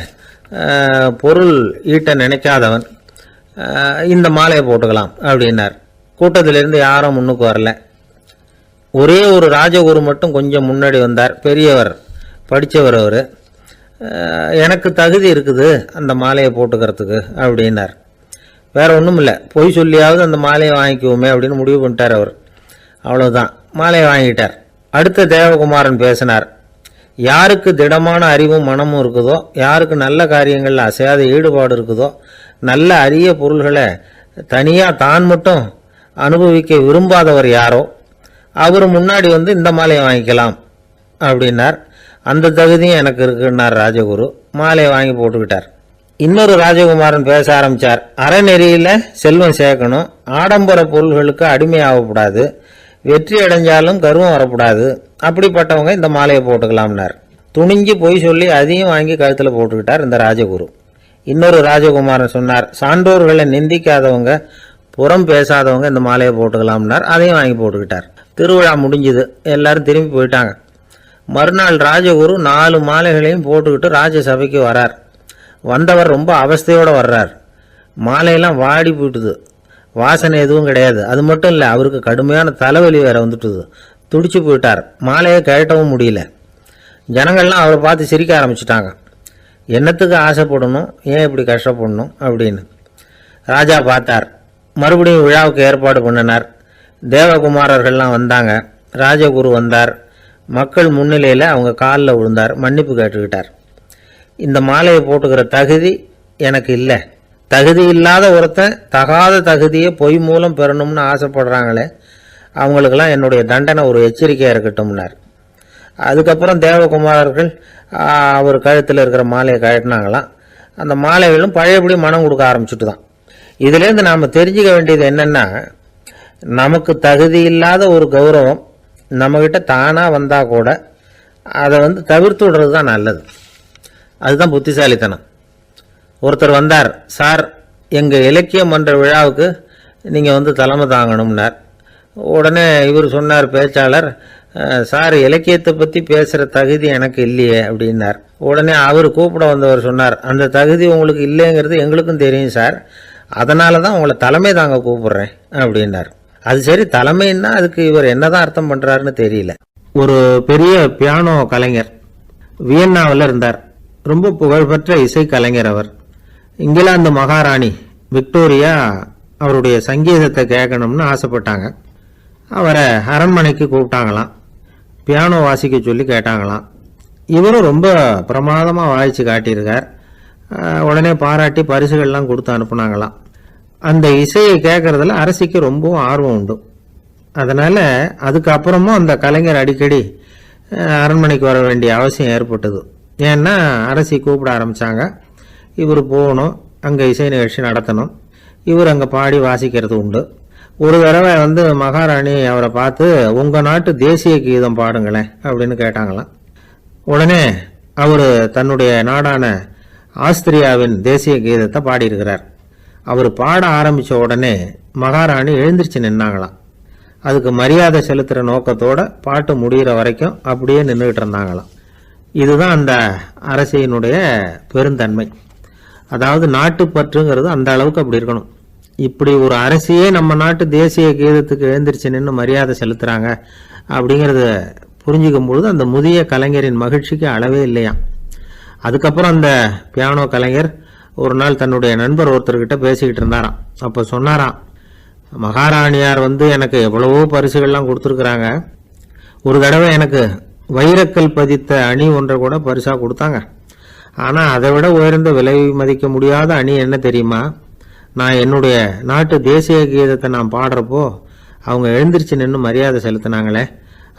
பொருள் ஈட்ட நினைக்காதவன் இந்த மாலையை போட்டுக்கலாம் அப்படின்னார். கூட்டத்திலிருந்து யாரும் முன்னுக்கு வரல. ஒரே ஒரு ராஜகுரு மட்டும் கொஞ்சம் முன்னாடி வந்தார். பெரியவர், படித்தவர். அவர், எனக்கு தகுதி இருக்குது அந்த மாலையை போட்டுக்கிறதுக்கு அப்படின்னார். வேற ஒன்றும் இல்லை, பொய் சொல்லியாவது அந்த மாலையை வாங்கிக்குவோமே அப்படின்னு முடிவு பண்ணிட்டார் அவர். அவ்வளோதான், மாலையை வாங்கிட்டார். அடுத்த தேவகுமாரன் பேசினார். யாருக்கு திடமான அறிவும் மனமும் இருக்குதோ, யாருக்கு நல்ல காரியங்களில் அசையாத ஈடுபாடு இருக்குதோ, நல்ல அரிய பொருள்களை தனியாக தான் மட்டும் அனுபவிக்க விரும்பாதவர் யாரோ அவர் முன்னாடி வந்து இந்த மாலையை வாங்கிக்கலாம் அப்படின்னார். அந்த தகுதியும் எனக்கு இருக்குன்னார் ராஜகுரு. மாலையை வாங்கி போட்டுக்கிட்டார். இன்னொரு ராஜகுமாரன் பேச ஆரம்பித்தார். அறநெறியில் செல்வம் சேர்க்கணும், ஆடம்பர பொருள்களுக்கு அடிமையாகக்கூடாது, வெற்றி அடைஞ்சாலும் கர்வம் வரக்கூடாது, அப்படிப்பட்டவங்க இந்த மாலையை போட்டுக்கலாம்னார். துணிஞ்சு போய் சொல்லி அதையும் வாங்கி கழுத்தில் போட்டுக்கிட்டார் இந்த ராஜகுரு. இன்னொரு ராஜகுமாரன் சொன்னார், சான்றோர்களை நிந்திக்காதவங்க, புறம் பேசாதவங்க இந்த மாலையை போட்டுக்கலாம்னார். அதையும் வாங்கி போட்டுக்கிட்டார். திருவிழா முடிஞ்சுது, எல்லாரும் திரும்பி போயிட்டாங்க. மறுநாள் ராஜகுரு 4 மாலைகளையும் போட்டுக்கிட்டு ராஜசபைக்கு வரார். வந்தவர் ரொம்ப அவஸ்தையோடு வர்றார். மாலையெல்லாம் வாடி போயிட்டுது, வாசனை எதுவும் கிடையாது. அது மட்டும் இல்லை, அவருக்கு கடுமையான தலைவலி வேற வந்துட்டுது. துடிச்சு போயிட்டார். மாலையை கழட்டவும் முடியல. ஜனங்கள்லாம் அவரை பார்த்து சிரிக்க ஆரம்பிச்சிட்டாங்க. என்னத்துக்கு ஆசைப்படணும், ஏன் இப்படி கஷ்டப்படணும் அப்படின்னு. ராஜா பார்த்தார். மறுபடியும் விழாவுக்கு ஏற்பாடு பண்ணினார். தேவகுமாரர்கள்லாம் வந்தாங்க. ராஜகுரு வந்தார். மக்கள் முன்னிலையில் அவங்க காலில் விழுந்தார், மன்னிப்பு கேட்டுக்கிட்டார். இந்த மாலையை போட்டுக்கிற தகுதி எனக்கு இல்லை. தகுதி இல்லாத ஒருத்தன் தகாத தகுதியை பொய் மூலம் பெறணும்னு ஆசைப்படுறாங்களே, அவங்களுக்கெல்லாம் என்னுடைய தண்டனை ஒரு எச்சரிக்கையாக இருக்கட்டும்னார். அதுக்கப்புறம் தேவகுமாரர்கள் அவர் கழுத்தில் இருக்கிற மாலையை கழட்டினாங்களாம். அந்த மாலைகளும் பழையபடி மனம் கொடுக்க ஆரம்பிச்சுட்டு தான். இதுலேருந்து நாம் தெரிஞ்சுக்க வேண்டியது என்னென்னா, நமக்கு தகுதி இல்லாத ஒரு கௌரவம் நம்மக்கிட்ட தானாக வந்தால் கூட அதை வந்து தவிர்த்து விடுறது தான் நல்லது. அதுதான் புத்திசாலித்தனம். ஒருத்தர் வந்தார். சார், எங்கள் இலக்கிய மன்ற விழாவுக்கு நீங்கள் வந்து தலைமை தாங்கணும்னார். உடனே இவர் சொன்னார், பேச்சாளர், சார், இலக்கியத்தை பற்றி பேசுகிற தகுதி எனக்கு இல்லையே அப்படின்னார். உடனே அவர் கூப்பிட வந்தவர் சொன்னார், அந்த தகுதி உங்களுக்கு இல்லைங்கிறது எங்களுக்கும் தெரியும் சார், அதனால தான் உங்களை தலைமை தாங்க கூப்பிடுறேன் அப்படின்னார். அது சரி, தலைமைன்னா அதுக்கு இவர் என்னதான் அர்த்தம் பண்ணுறாருன்னு தெரியல. ஒரு பெரிய பியானோ கலைஞர் வியன்னாவில் இருந்தார். ரொம்ப புகழ்பெற்ற இசை கலைஞர் அவர். இங்கிலாந்து மகாராணி விக்டோரியா அவருடைய சங்கீதத்தை கேட்கணும்னு ஆசைப்பட்டாங்க. அவரை அரண்மனைக்கு கூப்பிட்டாங்களாம். பியானோ வாசிக்க சொல்லி கேட்டாங்களாம். இவரும் ரொம்ப பிரமாதமாக வாய்ச்சி காட்டியிருக்கார். உடனே பாராட்டி பரிசுகள்லாம் கொடுத்து அனுப்புனாங்களாம். அந்த இசையை கேட்கறதுல அரசிக்கு ரொம்பவும் ஆர்வம் உண்டு. அதனால் அதுக்கப்புறமும் அந்த கலைஞர் அடிக்கடி அரண்மனைக்கு வர வேண்டிய அவசியம் ஏற்பட்டது. ஏன்னா அரசி கூப்பிட ஆரம்பித்தாங்க. இவர் போகணும், அங்கே இசை நிகழ்ச்சி நடத்தணும். இவர் அங்கே பாடி வாசிக்கிறது உண்டு. ஒரு தடவை வந்து மகாராணி அவரை பார்த்து, உங்கள் நாட்டு தேசிய கீதம் பாடுங்களேன் அப்படின்னு கேட்டாங்களாம். உடனே அவர் தன்னுடைய நாடான ஆஸ்திரியாவின் தேசிய கீதத்தை பாடியிருக்கிறார். அவர் பாட ஆரம்பித்த உடனே மகாராணி எழுந்திரிச்சு நின்னாங்களாம். அதுக்கு மரியாதை செலுத்துகிற நோக்கத்தோடு பாட்டு முடிகிற வரைக்கும் அப்படியே நின்றுக்கிட்டு இருந்தாங்களாம். இதுதான் அந்த அரசியினுடைய பெருந்தன்மை. அதாவது நாட்டுப்பற்றுங்கிறது அந்த அளவுக்கு அப்படி இருக்கணும். இப்படி ஒரு அரசியே நம்ம நாட்டு தேசிய கீதத்துக்கு எழுந்திரிச்சு நின்று மரியாதை செலுத்துகிறாங்க அப்படிங்கிறத புரிஞ்சுக்கும் பொழுது அந்த முதிய கலைஞரின் மகிழ்ச்சிக்கு அளவே இல்லையாம். அதுக்கப்புறம் அந்த பியானோ கலைஞர் ஒரு நாள் தன்னுடைய நண்பர் ஒருத்தர்கிட்ட பேசிக்கிட்டு இருந்தாராம். அப்போ சொன்னாராம், மகாராணியார் வந்து எனக்கு எவ்வளவோ பரிசுகள்லாம் கொடுத்துருக்குறாங்க. ஒரு தடவை எனக்கு வைரக்கல் பதித்த அணி ஒன்றை கூட பரிசாக கொடுத்தாங்க. ஆனால் அதை விட உயர்ந்த விலை மதிக்க முடியாத அணி என்ன தெரியுமா? நான் என்னுடைய நாட்டு தேசிய கீதத்தை நான் பாடுறப்போ அவங்க எழுந்திரிச்சு நின்று மரியாதை செலுத்தினாங்களே,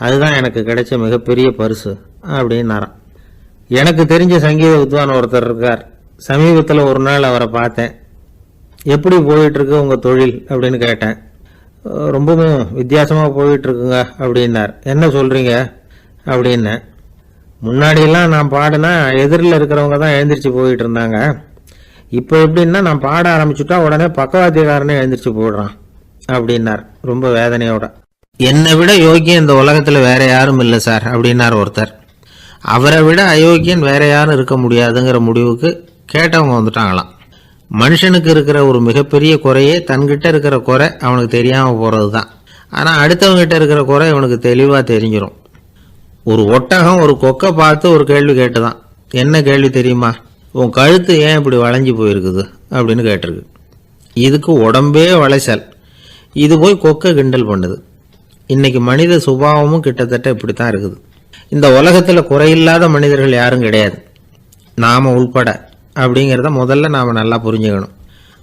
அதுதான் எனக்கு கிடைச்ச மிகப்பெரிய பரிசு அப்படின்னாராம். எனக்கு தெரிஞ்ச சங்கீத வித்வான் ஒருத்தர் இருக்கார். சமீபத்தில் ஒரு நாள் அவரை பார்த்தேன். எப்படி போயிட்டுருக்கு உங்கள் தொழில் அப்படின்னு கேட்டேன். ரொம்பவும் வித்தியாசமாக போயிட்டுருக்குங்க அப்படின்னார். என்ன சொல்கிறீங்க அப்படின்னேன். முன்னாடியெல்லாம் நான் பாடினா எதிரில் இருக்கிறவங்க தான் எழுந்திரிச்சு போயிட்டு இருந்தாங்க. இப்போ எப்படின்னா நான் பாட ஆரம்பிச்சுட்டா உடனே பக்கவாத்தியக்காரனே எழுந்திரிச்சு போயிடுறான் அப்படின்னார் ரொம்ப வேதனையோட. என்னை விட யோகியம் இந்த உலகத்தில் வேற யாரும் இல்லை சார் அப்படின்னார் ஒருத்தர். அவரை விட அயோக்கியன் வேற யாரும் இருக்க முடியாதுங்கிற முடிவுக்கு கேட்டவங்க வந்துட்டாங்களாம். மனுஷனுக்கு இருக்கிற ஒரு மிகப்பெரிய குறையே தன்கிட்ட இருக்கிற குறை அவனுக்கு தெரியாமல் போகிறது தான். ஆனால் அடுத்தவங்ககிட்ட இருக்கிற குறை இவனுக்கு தெளிவாக தெரிஞ்சிடும். ஒரு ஒட்டகம் ஒரு கொக்கை பார்த்து ஒரு கேள்வி கேட்டுதான். என்ன கேள்வி தெரியுமா? உன் கழுத்து ஏன் இப்படி வளைஞ்சி போயிருக்குது அப்படின்னு கேட்டிருக்கு. இதுக்கு உடம்பே வளைச்சல். இது போய் கொக்கை கிண்டல் பண்ணுது. இன்னைக்கு மனித சுபாவமும் கிட்டத்தட்ட இப்படி தான் இருக்குது. இந்த உலகத்தில் குறையில்லாத மனிதர்கள் யாரும் கிடையாது, நாம் உள்பட அப்படிங்கிறத முதல்ல நாம் நல்லா புரிஞ்சுக்கணும்.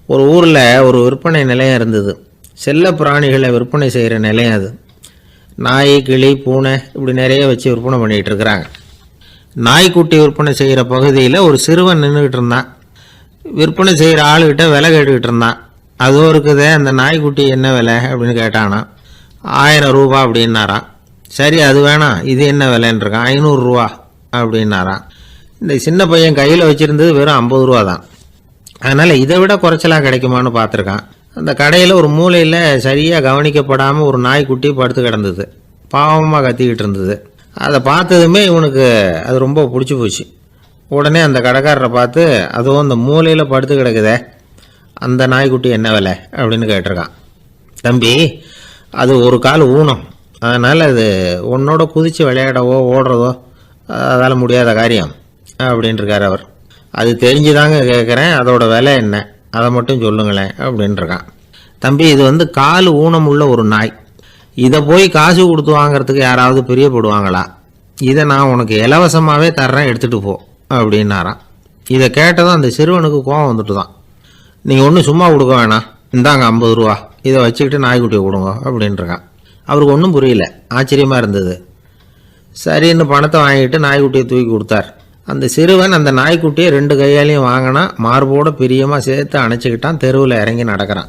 ஒரு ஊரில் ஒரு விற்பனை நிலையம் இருந்தது. செல்ல பிராணிகளை விற்பனை செய்கிற நிலையம் அது. நாய், கிளி, பூனை இப்படி நிறைய வச்சு விற்பனை பண்ணிகிட்டு இருக்கிறாங்க. நாய்க்குட்டி விற்பனை செய்கிற பகுதியில் ஒரு சிறுவன் நின்றுக்கிட்டு இருந்தான். விற்பனை செய்கிற ஆளுகிட்ட விலை கேட்டுக்கிட்டு இருந்தான். அதுவும் இருக்குதே, அந்த நாய்க்குட்டி என்ன விலை அப்படின்னு கேட்டானா. 1000 ரூபா அப்படின்னாரான். சரி, அது வேணாம், இது என்ன விலைன்னு இருக்கான். 500 ரூபா அப்படின்னாரான். இந்த சின்ன பையன் கையில் வச்சுருந்தது வெறும் 50 ரூபா தான். அதனால் இதை விட குறைச்சலாக கிடைக்குமான்னு பார்த்துருக்கான். அந்த கடையில் ஒரு மூலையில் சரியாக கவனிக்கப்படாமல் ஒரு நாய்க்குட்டி படுத்து கிடந்தது. பாவமாக கத்திக்கிட்டு இருந்தது. அதை பார்த்ததுமே இவனுக்கு அது ரொம்ப பிடிச்சி போச்சு. உடனே அந்த கடைக்காரரை பார்த்து, அதுவும் அந்த மூலையில் படுத்து கிடக்குதே அந்த நாய்க்குட்டி என்ன விலை அப்படின்னு கேட்டிருக்கான். தம்பி, அது ஒரு கால் ஊனம், அதனால் அது உன்னோட குதித்து விளையாடவோ ஓடுறதோ அதால் முடியாத காரியம் அப்படின்ட்டுருக்கார் அவர். அது தெரிஞ்சுதாங்க கேட்குறேன், அதோட விலை என்ன அதை மட்டும் சொல்லுங்களேன் அப்படின்ட்டுருக்கான். தம்பி, இது கால் ஊனம் உள்ள ஒரு நாய். இதை போய் காசு கொடுத்து வாங்கிறதுக்கு யாராவது பிரியப்படுவாங்களா? இதை நான் உனக்கு இலவசமாகவே தர்றேன், எடுத்துகிட்டு போ அப்படின்னாரான். இதை கேட்டதும் அந்த சிறுவனுக்கு கோபம் வந்துட்டு தான். நீங்கள் ஒன்றும் சும்மா கொடுக்க வேணாம், இந்தாங்க 50 ரூபா, இதை வச்சுக்கிட்டு நாய்க்குட்டியை கொடுங்க அப்படின்ட்டுருக்கான். அவருக்கு ஒன்றும் புரியல, ஆச்சரியமாக இருந்தது. சரின்னு பணத்தை வாங்கிட்டு நாய்க்குட்டியை தூக்கி கொடுத்தார். அந்த சிறுவன் அந்த நாய்க்குட்டியை 2 கையாலையும் வாங்கினா, மார்போட பிரியமாக சேர்த்து அணைச்சிக்கிட்டான். தெருவில் இறங்கி நடக்கிறான்.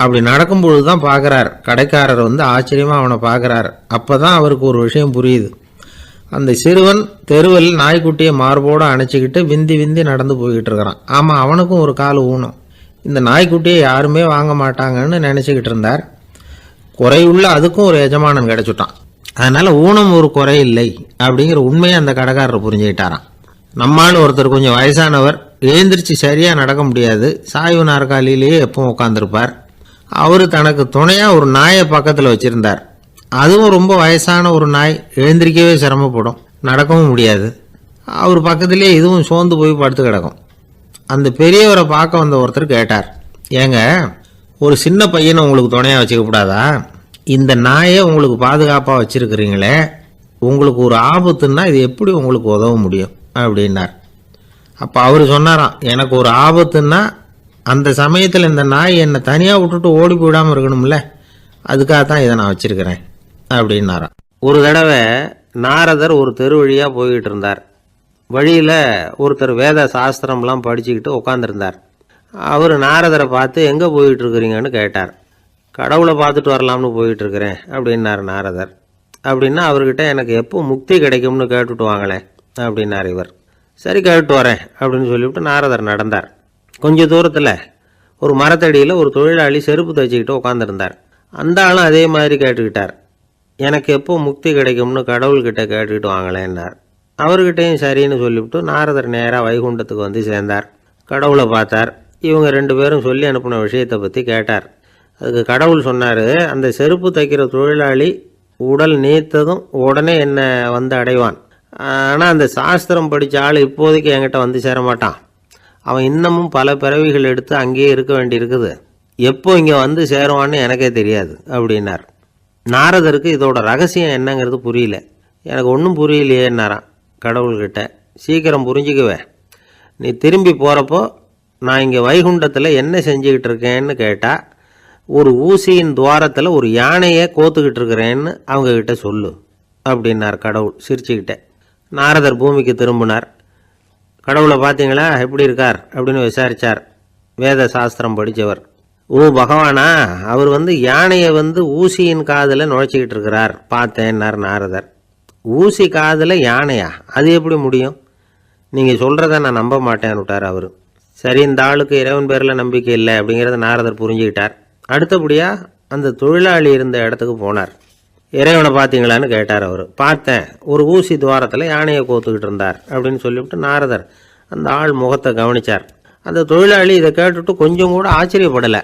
அப்படி நடக்கும்பொழுது தான் பார்க்குறார், கடைக்காரர் ஆச்சரியமாக அவனை பார்க்குறார். அப்போ தான் அவருக்கு ஒரு விஷயம் புரியுது. அந்த சிறுவன் தெருவில் நாய்க்குட்டியை மார்போடு அணைச்சிக்கிட்டு விந்தி விந்தி நடந்து போய்கிட்டு இருக்கிறான். ஆமாம், அவனுக்கும் ஒரு கால் ஊனம். இந்த நாய்க்குட்டியை யாருமே வாங்க மாட்டாங்கன்னு நினச்சிக்கிட்டு இருந்தார். குறையுள்ள அதுக்கும் ஒரு எஜமானன் கிடச்சிட்டான். அதனால் ஊனம் ஒரு குறை இல்லை அப்படிங்கிற உண்மையை அந்த கடைக்காரர் புரிஞ்சுக்கிட்டாரான். நம்மால் ஒருத்தர் கொஞ்சம் வயசானவர், எழுந்திரிச்சு சரியாக நடக்க முடியாது, சாய்வு நாற்காலியிலேயே எப்பவும் உட்காந்துருப்பார். அவர் தனக்கு துணையாக ஒரு நாயை பக்கத்தில் வச்சுருந்தார். அதுவும் ரொம்ப வயசான ஒரு நாய், எழுந்திரிக்கவே சிரமப்படும், நடக்கவும் முடியாது. அவர் பக்கத்திலே இதுவும் சோர்ந்து போய் படுத்து கிடக்கும். அந்த பெரியவரை பார்க்க வந்த ஒருத்தர் கேட்டார், ஏங்க, ஒரு சின்ன பையனை உங்களுக்கு துணையாக வச்சுக்கப்படாதா? இந்த நாயை உங்களுக்கு பாதுகாப்பாக வச்சுருக்கிறீங்களே, உங்களுக்கு ஒரு ஆபத்துன்னா இது எப்படி உங்களுக்கு உதவ முடியும் அப்படின்னார். அப்போ அவர் சொன்னாராம், எனக்கு ஒரு ஆபத்துன்னா அந்த சமயத்தில் இந்த நாய் என்னை தனியாக விட்டுட்டு ஓடி போயிடாமல் இருக்கணும்ல, அதுக்காக தான் இதை நான் வச்சுருக்கிறேன் அப்படின்னாராம். ஒரு தடவை நாரதர் ஒரு தெரு வழியாக போய்கிட்டு இருந்தார். வழியில் ஒருத்தர் வேத சாஸ்திரம்லாம் படிச்சுக்கிட்டு உட்காந்துருந்தார். அவர் நாரதரை பார்த்து, எங்கே போயிட்டு இருக்கிறீங்கன்னு கேட்டார். கடவுளை பார்த்துட்டு வரலாம்னு போயிட்டுருக்கிறேன் அப்படின்னார் நாரதர். அப்படின்னா அவர்கிட்ட எனக்கு எப்போ முக்தி கிடைக்கும்னு கேட்டுட்டு வாங்களேன் அப்படின்னார் இவர். சரி, கேட்டு வரேன் அப்படின்னு சொல்லிவிட்டு நாரதர் நடந்தார். கொஞ்சம் தூரத்தில் ஒரு மரத்தடியில் ஒரு தொழிலாளி செருப்பு தைச்சிக்கிட்டு உட்காந்துருந்தார். அந்த ஆளும் அதே மாதிரி கேட்டுக்கிட்டார், எனக்கு எப்போ முக்தி கிடைக்கும்னு கடவுள்கிட்ட கேட்டுக்கிட்டு வாங்களேன்னார். அவர்கிட்டையும் சரின்னு சொல்லிவிட்டு நாரதர் நேராக வைகுண்டத்துக்கு வந்து சேர்ந்தார். கடவுளை பார்த்தார். இவங்க 2 பேரும் சொல்லி அனுப்பின விஷயத்தை பற்றி கேட்டார். அதுக்கு கடவுள் சொன்னார், அந்த செருப்பு தைக்கிற தொழிலாளி உடல் நீத்ததும் உடனே என்னை வந்து அடைவான். ஆனால் அந்த சாஸ்திரம் படித்த ஆள் இப்போதைக்கு என்கிட்ட வந்து சேரமாட்டான். அவன் இன்னமும் பல பிறவிகள் எடுத்து அங்கேயே இருக்க வேண்டியிருக்குது. எப்போ இங்கே வந்து சேருவான்னு எனக்கே தெரியாது அப்படின்னார். நாரதருக்கு இதோட ரகசியம் என்னங்கிறது புரியல. எனக்கு ஒன்றும் புரியலையேன்னாரான் கடவுள்கிட்ட. சீக்கிரம் புரிஞ்சுக்குவேன், நீ திரும்பி போகிறப்போ நான் இங்கே வைகுண்டத்தில் என்ன செஞ்சுக்கிட்டு இருக்கேன்னு கேட்டால், ஒரு ஊசியின் துவாரத்தில் ஒரு யானையை கோத்துக்கிட்டு இருக்கிறேன்னு அவங்கக்கிட்ட சொல்லு அப்படின்னார் கடவுள் சிரிச்சுக்கிட்டே. நாரதர் பூமிக்கு திரும்பினார். கடவுளை பார்த்தீங்களா, எப்படி இருக்கார் அப்படின்னு விசாரித்தார் வேத சாஸ்திரம் படித்தவர். ஓ பகவானா, அவர் யானையை ஊசியின் காதில் நுழைச்சிக்கிட்டு இருக்கிறார் பார்த்தேன்னார் நாரதர். ஊசி காதில் யானையா? அது எப்படி முடியும்? நீங்கள் சொல்கிறத நான் நம்ப மாட்டேன்னு விட்டார் அவர். சரி, இந்த ஆளுக்கு இறைவன் பேரில் நம்பிக்கை இல்லை அப்படிங்கிறத நாரதர் புரிஞ்சுக்கிட்டார். அடுத்தபடியாக அந்த தொழிலாளி இருந்த இடத்துக்கு போனார். இறைவனை பார்த்தீங்களான்னு கேட்டார் அவர். பார்த்தேன், ஒரு ஊசி துவாரத்தில் யானையை கோத்துக்கிட்டு இருந்தார் அப்படின்னு சொல்லிவிட்டு நாரதர் அந்த ஆள் முகத்தை கவனித்தார். அந்த தொழிலாளி இதை கேட்டுட்டு கொஞ்சம் கூட ஆச்சரியப்படலை.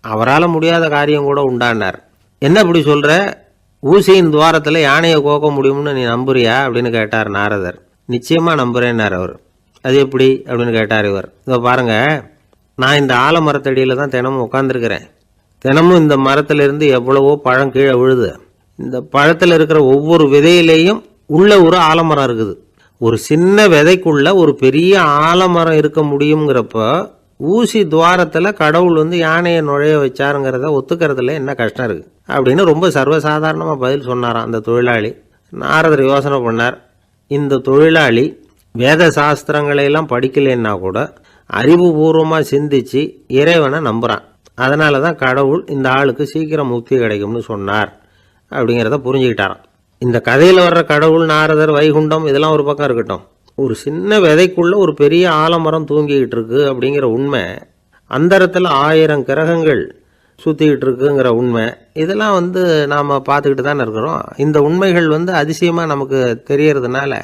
அவரால் முடியாத காரியம் கூட உண்டானார். என்ன இப்படி சொல்கிற, ஊசியின் துவாரத்தில் யானையை கோக்க முடியும்னு நீ நம்புறியா அப்படின்னு கேட்டார் நாரதர். நிச்சயமாக நம்புகிறேன்னார் அவர். அது எப்படி அப்படின்னு கேட்டார் இவர். இதோ பாருங்கள், நான் இந்த ஆலமரத்தடியில் தான் தினமும் உட்காந்துருக்கிறேன். தினமும் இந்த மரத்திலிருந்து எவ்வளவோ பழம் கீழே விழுது. இந்த பழத்தில் இருக்கிற ஒவ்வொரு விதையிலேயும் உள்ள ஒரு ஆலமரம் இருக்குது. ஒரு சின்ன விதைக்குள்ள ஒரு பெரிய ஆலமரம் இருக்க முடியுங்கிறப்ப ஊசி துவாரத்தில் கடவுள் வந்து யானையை நுழைய வச்சாருங்கிறத ஒத்துக்கிறதுல என்ன கஷ்டம் இருக்குது அப்படின்னு ரொம்ப சர்வசாதாரணமாக பதில் சொன்னாராம் அந்த தொழிலாளி. நாரதர் யோசனை பண்ணார், இந்த தொழிலாளி வேத சாஸ்திரங்களையெல்லாம் படிக்கலைன்னா கூட அறிவுபூர்வமாக சிந்திச்சு இறைவனை நம்புகிறான். அதனால தான் கடவுள் இந்த ஆளுக்கு சீக்கிரம் முக்தி கிடைக்கும்னு சொன்னார் அப்படிங்கிறத புரிஞ்சுக்கிட்டாராம். இந்த கதையில் வர்ற கடவுள், நாரதர், வைகுண்டம் இதெல்லாம் ஒரு பக்கம் இருக்கட்டும், ஒரு சின்ன விதைக்குள்ள ஒரு பெரிய ஆலமரம் தூங்கிக்கிட்டு இருக்கு அப்படிங்கிற உண்மை, அந்தரத்தில் 1000 கிரகங்கள் சுற்றிக்கிட்டு இருக்குங்கிற உண்மை, இதெல்லாம் வந்து நாம் பார்த்துக்கிட்டு தானே இருக்கிறோம். இந்த உண்மைகள் வந்து அதிசயமாக நமக்கு தெரியறதுனால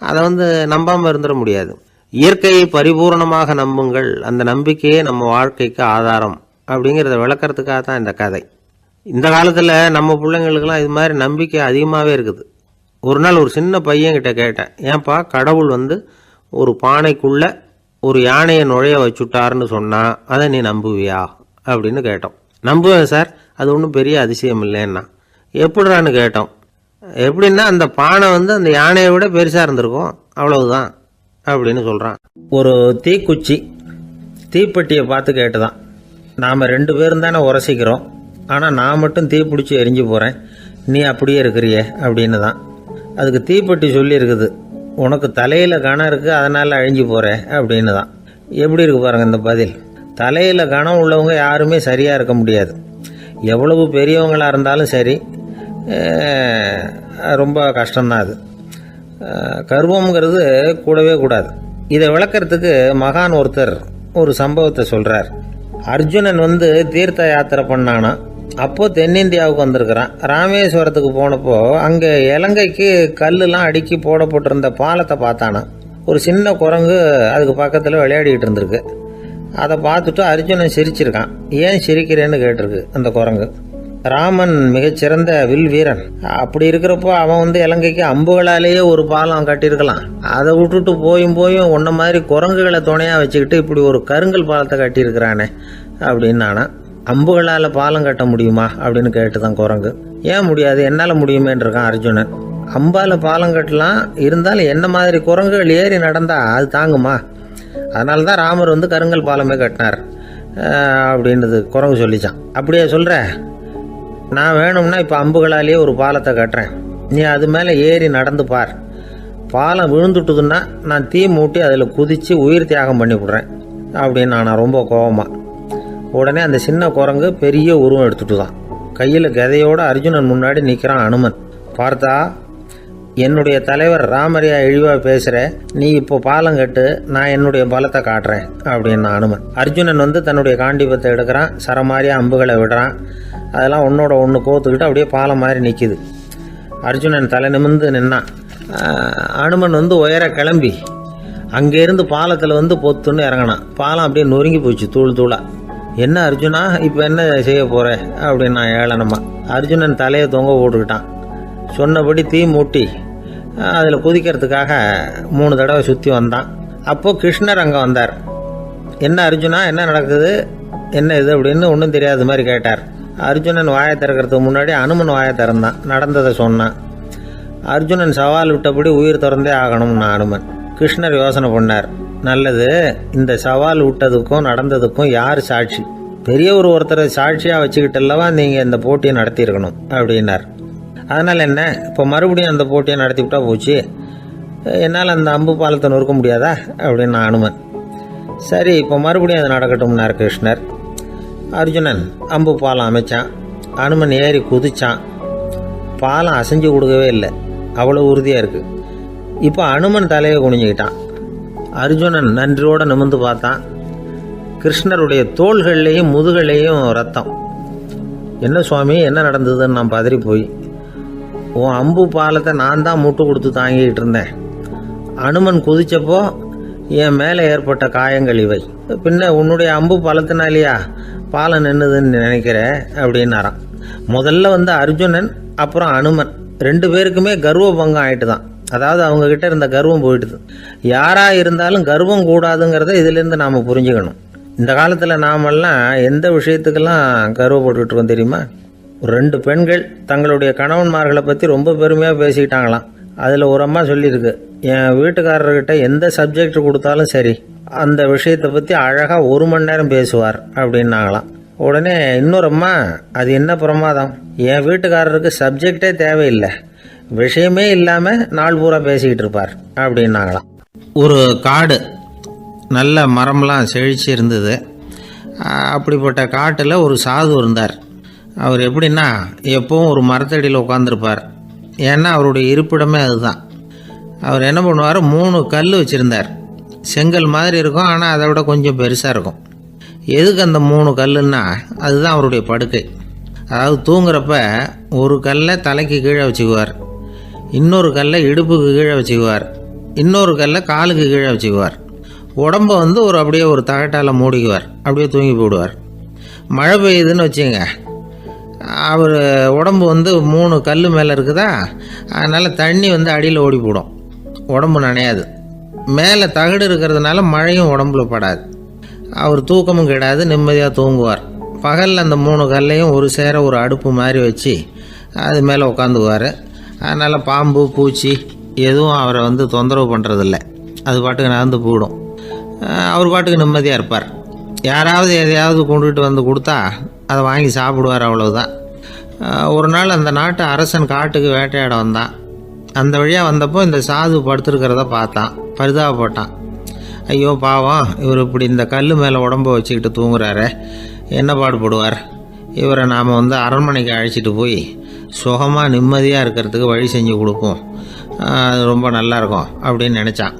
அதை வந்து நம்பாமல் இருந்துட முடியாது. இயற்கையை பரிபூர்ணமாக நம்புங்கள், அந்த நம்பிக்கையே நம்ம வாழ்க்கைக்கு ஆதாரம் அப்படிங்கிறத விளக்கறதுக்காக தான் இந்த கதை. இந்த காலத்தில் நம்ம பிள்ளைங்களுக்கெல்லாம் இது மாதிரி நம்பிக்கை அதிகமாகவே இருக்குது. ஒரு நாள் ஒரு சின்ன பையன்கிட்ட கேட்டேன், ஏன்பா கடவுள் வந்து ஒரு பானைக்குள்ளே ஒரு யானையை நுழைய வச்சுட்டாருன்னு சொன்னால் அதை நீ நம்புவியா அப்படின்னு கேட்டோம். நம்புவேன் சார், அது ஒன்றும் பெரிய அதிசயம் இல்லைன்னா. எப்படிறான்னு கேட்டோம். எப்படின்னா அந்த பானை வந்து அந்த யானையை விட பெருசாக இருந்திருக்கும், அவ்வளவுதான் அப்படின்னு சொல்கிறான். ஒரு தீக்குச்சி தீப்பெட்டியை பார்த்து கேட்டுதான், நாம் 2 பேரும் தானே உரசிக்கிறோம், ஆனால் நான் மட்டும் தீப்பிடிச்சி எரிஞ்சு போகிறேன், நீ அப்படியே இருக்கிறியே அப்படின்னு தான். அதுக்கு தீப்பெட்டி சொல்லியிருக்குது, உனக்கு தலையில் கணம் இருக்குது அதனால் அழிஞ்சு போகிற அப்படின்னு தான். எப்படி இருக்கு பாருங்கள் இந்த பதில். தலையில் கணம் உள்ளவங்க யாருமே சரியாக இருக்க முடியாது. எவ்வளவு பெரியவங்களாக இருந்தாலும் சரி, ரொம்ப கஷ்டம்தான் அது. கர்வம்ங்கிறது கூடவே கூடாது. இதை விளக்கறதுக்கு மகான் ஒருத்தர் ஒரு சம்பவத்தை சொல்கிறார். அர்ஜுனன் வந்து தீர்த்த யாத்திரை பண்ணானா, அப்போது தென்னிந்தியாவுக்கு வந்திருக்கிறான். ராமேஸ்வரத்துக்கு போனப்போ அங்கே இலங்கைக்கு கல்லுலாம் அடுக்கி போடப்பட்டிருந்த பாலத்தை பார்த்தானா. ஒரு சின்ன குரங்கு அதுக்கு பக்கத்தில் விளையாடிக்கிட்டு இருந்திருக்கு. அதை பார்த்துட்டு அர்ஜுனன் சிரிச்சிருக்கான். ஏன் சிரிக்கிறேன்னு கேட்டிருக்கு அந்த குரங்கு. ராமன் மிகச்சிறந்த வில் வீரன், அப்படி இருக்கிறப்போ அவன் வந்து இலங்கைக்கு அம்புகளாலேயே ஒரு பாலம் கட்டியிருக்கலாம். அதை விட்டுட்டு போயும் உன்ன மாதிரி குரங்குகளை துணையாக வச்சுக்கிட்டு இப்படி ஒரு கருங்கல் பாலத்தை கட்டியிருக்கிறானே அப்படின்னு நானா. அம்புகளால் பாலம் கட்ட முடியுமா அப்படின்னு கேட்டுதான் குரங்கு. ஏன் முடியாது, என்னால் முடியுமேன்னு இருக்கான் அர்ஜுனன். அம்பால் பாலம் கட்டலாம், இருந்தாலும் என்ன மாதிரி குரங்குகள் ஏறி நடந்தா அது தாங்குமா? அதனால தான் ராமர் வந்து கருங்கல் பாலமே கட்டினார் அப்படின்றது குரங்கு சொல்லிச்சான். அப்படியே சொல்கிற, நான் வேணும்னா இப்போ அம்புகளாலேயே ஒரு பாலத்தை கட்டுறேன், நீ அது மேலே ஏறி நடந்து பார். பாலம் விழுந்துட்டுதுன்னா நான் தீ மூட்டி அதில் குதித்து உயிர் தியாகம் பண்ணி விட்றேன் அப்படின்னு நான் ரொம்ப கோபமாக. உடனே அந்த சின்ன குரங்கு பெரிய உருவம் எடுத்துட்டு தான் கையில் கதையோடு அர்ஜுனன் முன்னாடி நிற்கிறான் அனுமன். பார்த்தா, என்னுடைய தலைவர் ராமரையா இழிவாக பேசுகிற, நீ இப்போ பாலம் கட்டு, நான் என்னுடைய பலத்தை காட்டுறேன் அப்படின்னு அனுமன். அர்ஜுனன் வந்து தன்னுடைய காண்டிபத்தை எடுக்கிறான், சரமாரியா அம்புகளை விடுறான். அதெல்லாம் ஒன்றோட ஒன்று கோத்துக்கிட்டு அப்படியே பாலம் மாதிரி நிற்கிது. அர்ஜுனன் தலை நிமிர்ந்து நின்னான். அனுமன் வந்து உயர கிளம்பி அங்கேருந்து பாலத்தில் வந்து பொத்துன்னு இறங்கினான். பாலம் அப்படியே நொறுங்கி போச்சு தூள் தூளாக. என்ன அர்ஜுனா, இப்போ என்ன செய்ய போகிற அப்படின்னா ஏளனமா. அர்ஜுனன் தலையை தொங்க போட்டுக்கிட்டான். சொன்னபடி தீ மூட்டி அதில் குதிக்கிறதுக்காக 3 தடவை சுற்றி வந்தான். அப்போது கிருஷ்ணர் அங்கே வந்தார். என்ன அர்ஜுனா, என்ன நடக்குது, என்ன இது அப்படின்னு ஒன்றும் தெரியாத மாதிரி கேட்டார். அர்ஜுனன் வாயை திறக்கிறதுக்கு முன்னாடி அனுமன் வாயை திறந்தான், நடந்ததை சொன்னான். அர்ஜுனன் சவால் விட்டபடி உயிர் திறந்தே ஆகணும்னு அனுமன். கிருஷ்ணர் யோசனை பண்ணார். நல்லது, இந்த சவால் விட்டதுக்கும் நடந்ததுக்கும் யார் சாட்சி? பெரியவர் ஒருத்தரை சாட்சியாக வச்சுக்கிட்டல்லவா நீங்கள் இந்த போட்டியை நடத்தியிருக்கணும் அப்படின்னார். அதனால் என்ன, இப்போ மறுபடியும் அந்த போட்டியை நடத்திவிட்டா போச்சு, என்னால் அந்த அம்பு பாலத்தை நொறுக்க முடியாதா அப்படின்னு அனுமன். சரி, இப்போ மறுபடியும் அது நடக்கட்டும்னார் கிருஷ்ணர். அர்ஜுனன் அம்பு பாலம் அமைச்சான். அனுமன் ஏறி குதிச்சான். பாலம் அசைஞ்சு கொடுக்கவே இல்லை, அவ்வளோ உறுதியாக இருக்குது. இப்போ அனுமன் தலையை குனிஞ்சிக்கிட்டான். அர்ஜுனன் நன்றியோடு நிமிர்ந்து பார்த்தான். கிருஷ்ணருடைய தோள்கள்லேயும் முதுகள்லேயும் ரத்தம். என்ன சுவாமி, என்ன நடந்ததுன்னு நான் பதறி போய், உன் அம்பு பாலத்தை நான் தான் முட்டு கொடுத்து தாங்கிக்கிட்டு இருந்தேன். அனுமன் குதிச்சப்போ என் மேலே ஏற்பட்ட காயங்கள் இவை. பின்ன உன்னுடைய அம்பு பாலத்தினாலேயா பாலம் நின்றுதுன்னு நினைக்கிற அப்படின்னாராம். முதல்ல வந்து அர்ஜுனன் அப்புறம் அனுமன் 2 பேருக்குமே கர்வ பங்கம் ஆயிட்டு தான். அதாவது அவங்கக்கிட்ட இருந்த கர்வம் போயிட்டுது. யாராக இருந்தாலும் கர்வம் கூடாதுங்கிறத இதிலேருந்து நாம் புரிஞ்சுக்கணும். இந்த காலத்தில் நாமெல்லாம் எந்த விஷயத்துக்கெல்லாம் கர்வப்பட்டுக்கிட்டு இருக்கோம் தெரியுமா? 2 பெண்கள் தங்களுடைய கணவன்மார்களை பற்றி ரொம்ப பெருமையாக பேசிக்கிட்டாங்களாம். அதில் ஒரு அம்மா சொல்லியிருக்கு, என் வீட்டுக்காரர்கிட்ட எந்த சப்ஜெக்ட் கொடுத்தாலும் சரி அந்த விஷயத்தை பற்றி அழகாக 1 மணி நேரம் பேசுவார் அப்படின்னாங்களாம். உடனே இன்னொரு அம்மா, அது என்ன பிரமாதம், என் வீட்டுக்காரருக்கு சப்ஜெக்டே தேவையில்லை, விஷயமே இல்லாமல் நாள் பூரா பேசிக்கிட்டு இருப்பார் அப்படின்னாங்களாம். ஒரு காடு, நல்ல மரம்லாம் செழிச்சு இருந்தது. அப்படிப்பட்ட காட்டில் ஒரு சாது இருந்தார். அவர் எப்படின்னா எப்பவும் ஒரு மரத்தடியில் உட்காந்துருப்பார். ஏன்னா அவருடைய இருப்பிடமே அதுதான். அவர் என்ன பண்ணுவார், 3 கல் வச்சுருந்தார். செங்கல் மாதிரி இருக்கும், ஆனால் அதை விட கொஞ்சம் பெருசாக இருக்கும். எதுக்கு அந்த 3 கல்லுன்னா அதுதான் அவருடைய படுக்கை. அதாவது தூங்குறப்ப ஒரு கல்லை தலைக்கு கீழே வச்சுக்குவார், இன்னொரு கல்லை இடுப்புக்கு கீழே வச்சுக்குவார், இன்னொரு கல்லை காலுக்கு கீழே வச்சுக்குவார். உடம்பை அப்படியே ஒரு தகட்டால் மூடிக்குவார், அப்படியே தூங்கி போடுவார். மழை பெய்யுதுன்னு வச்சுங்க, அவர் உடம்பு 3 கல் மேலே இருக்குதா, அதனால் தண்ணி அடியில் ஓடி போடும், உடம்பு நனையாது. மேலே தகடு இருக்கிறதுனால மழையும் உடம்புல படாது. அவர் தூக்கமும் கிடையாது, நிம்மதியாக தூங்குவார். பகலில் அந்த 3 கல்லையும் ஒரு சேர ஒரு அடுப்பு மாதிரி வச்சு அது மேலே உட்காந்துக்குவார். அதனால் பாம்பு பூச்சி எதுவும் அவரை தொந்தரவு பண்ணுறதில்ல, அது பாட்டுக்கு நடந்து போயிடும். அவர் பாட்டுக்கு நிம்மதியாக இருப்பார். யாராவது எதையாவது கொண்டுகிட்டு கொடுத்தா அதை வாங்கி சாப்பிடுவார், அவ்வளவுதான். ஒரு நாள் அந்த நாட்டு அரசன் காட்டுக்கு வேட்டையாட வந்தான். அந்த வழியாக வந்தப்போ இந்த சாது படுத்துருக்கிறத பார்த்தான், பரிதாபப்பட்டான். ஐயோ பாவம், இவர் இப்படி இந்த கல் மேலே உடம்ப வச்சுக்கிட்டு தூங்குறாரு, என்ன பாடுபடுவார், இவரை நாம் அரண்மனைக்கு அழைச்சிட்டு போய் சுகமாக நிம்மதியாக இருக்கிறதுக்கு வழி செஞ்சு கொடுப்போம், அது ரொம்ப நல்லாயிருக்கும் அப்படின்னு நினச்சான்.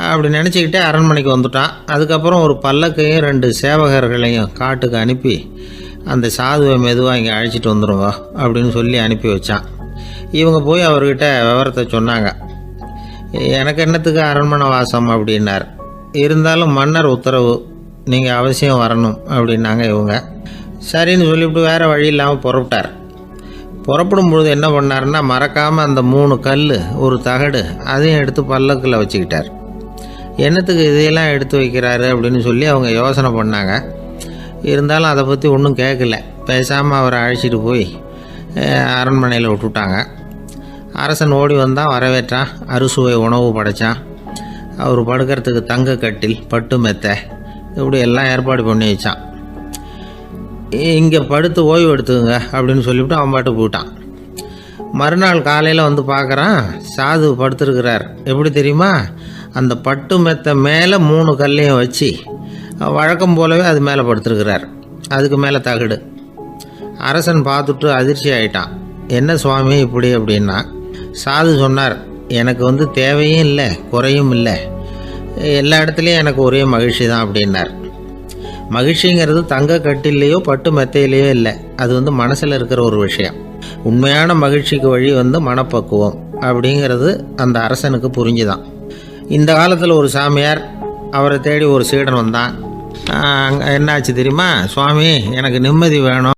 அப்படி நினச்சிக்கிட்டே அரண்மனைக்கு வந்துட்டான். அதுக்கப்புறம் ஒரு பல்லக்கையும் 2 சேவகர்களையும் காட்டுக்கு அனுப்பி அந்த சாதுவை மெதுவாக இங்கே அழைச்சிட்டு வந்துடுங்க அப்படின்னு சொல்லி அனுப்பி வச்சான். இவங்க போய் அவர்கிட்ட விவரத்தை சொன்னாங்க. எனக்கு என்னத்துக்கு அரண்மனை வாசம் அப்படின்னார். இருந்தாலும் மன்னர் உத்தரவு, நீங்கள் அவசியம் வரணும் அப்படின்னாங்க இவங்க. சரின்னு சொல்லிவிட்டு வேறு வழி இல்லாமல் புறப்பட்டார். புறப்படும் பொழுது என்ன பண்ணாருன்னா, மறக்காமல் அந்த 3 கல் ஒரு தகடு அதையும் எடுத்து பல்லக்கில் வச்சுக்கிட்டார். என்னத்துக்கு இதையெல்லாம் எடுத்து வைக்கிறாரு அப்படின்னு சொல்லி அவங்க யோசனை பண்ணாங்க. இருந்தாலும் அதை பற்றி ஒன்றும் கேட்கல. பேசாமல் அவரை அழைச்சிட்டு போய் அரண்மனையில் விட்டுட்டாங்க. அரசன் ஓடி வந்தான், வரவேற்றான், அறுசுவை உணவு படைத்தான். அவர் படுக்கிறதுக்கு தங்க கட்டில், பட்டு மெத்தை, இப்படி எல்லாம் ஏற்பாடு பண்ணி வச்சான். இங்கே படுத்து ஓய்வு எடுத்துக்குங்க அப்படின்னு சொல்லிவிட்டு அவன் பாட்டு போயிட்டான். மறுநாள் காலையில் பார்க்குறான், சாது படுத்துருக்கிறார். எப்படி தெரியுமா, அந்த பட்டு மெத்தை மேலே 3 கல்லையும் வச்சு வழக்கம் போலவே அது மேலே படுத்துருக்கிறார். அதுக்கு மேலே தகடு. அரசன் பார்த்துட்டு அதிர்ச்சி ஆகிட்டான். என்ன சுவாமி இப்படி அப்படின்னா, சாது சொன்னார், எனக்கு தேவையும் இல்லை குறையும் இல்லை, எல்லா இடத்துலையும் எனக்கு ஒரே மகிழ்ச்சி தான் அப்படின்னார். மகிழ்ச்சிங்கிறது தங்க கட்டிலேயோ பட்டு மெத்தையிலேயோ இல்லை, அது மனசில் இருக்கிற ஒரு விஷயம். உண்மையான மகிழ்ச்சிக்கு வழி மனப்பக்குவம் அப்படிங்கிறது அந்த அரசனுக்கு புரிஞ்சுதான். இந்த காலத்தில் ஒரு சாமியார், அவரை தேடி ஒரு சீடன் வந்தான். என்னாச்சு தெரியுமா, சுவாமி எனக்கு நிம்மதி வேணும்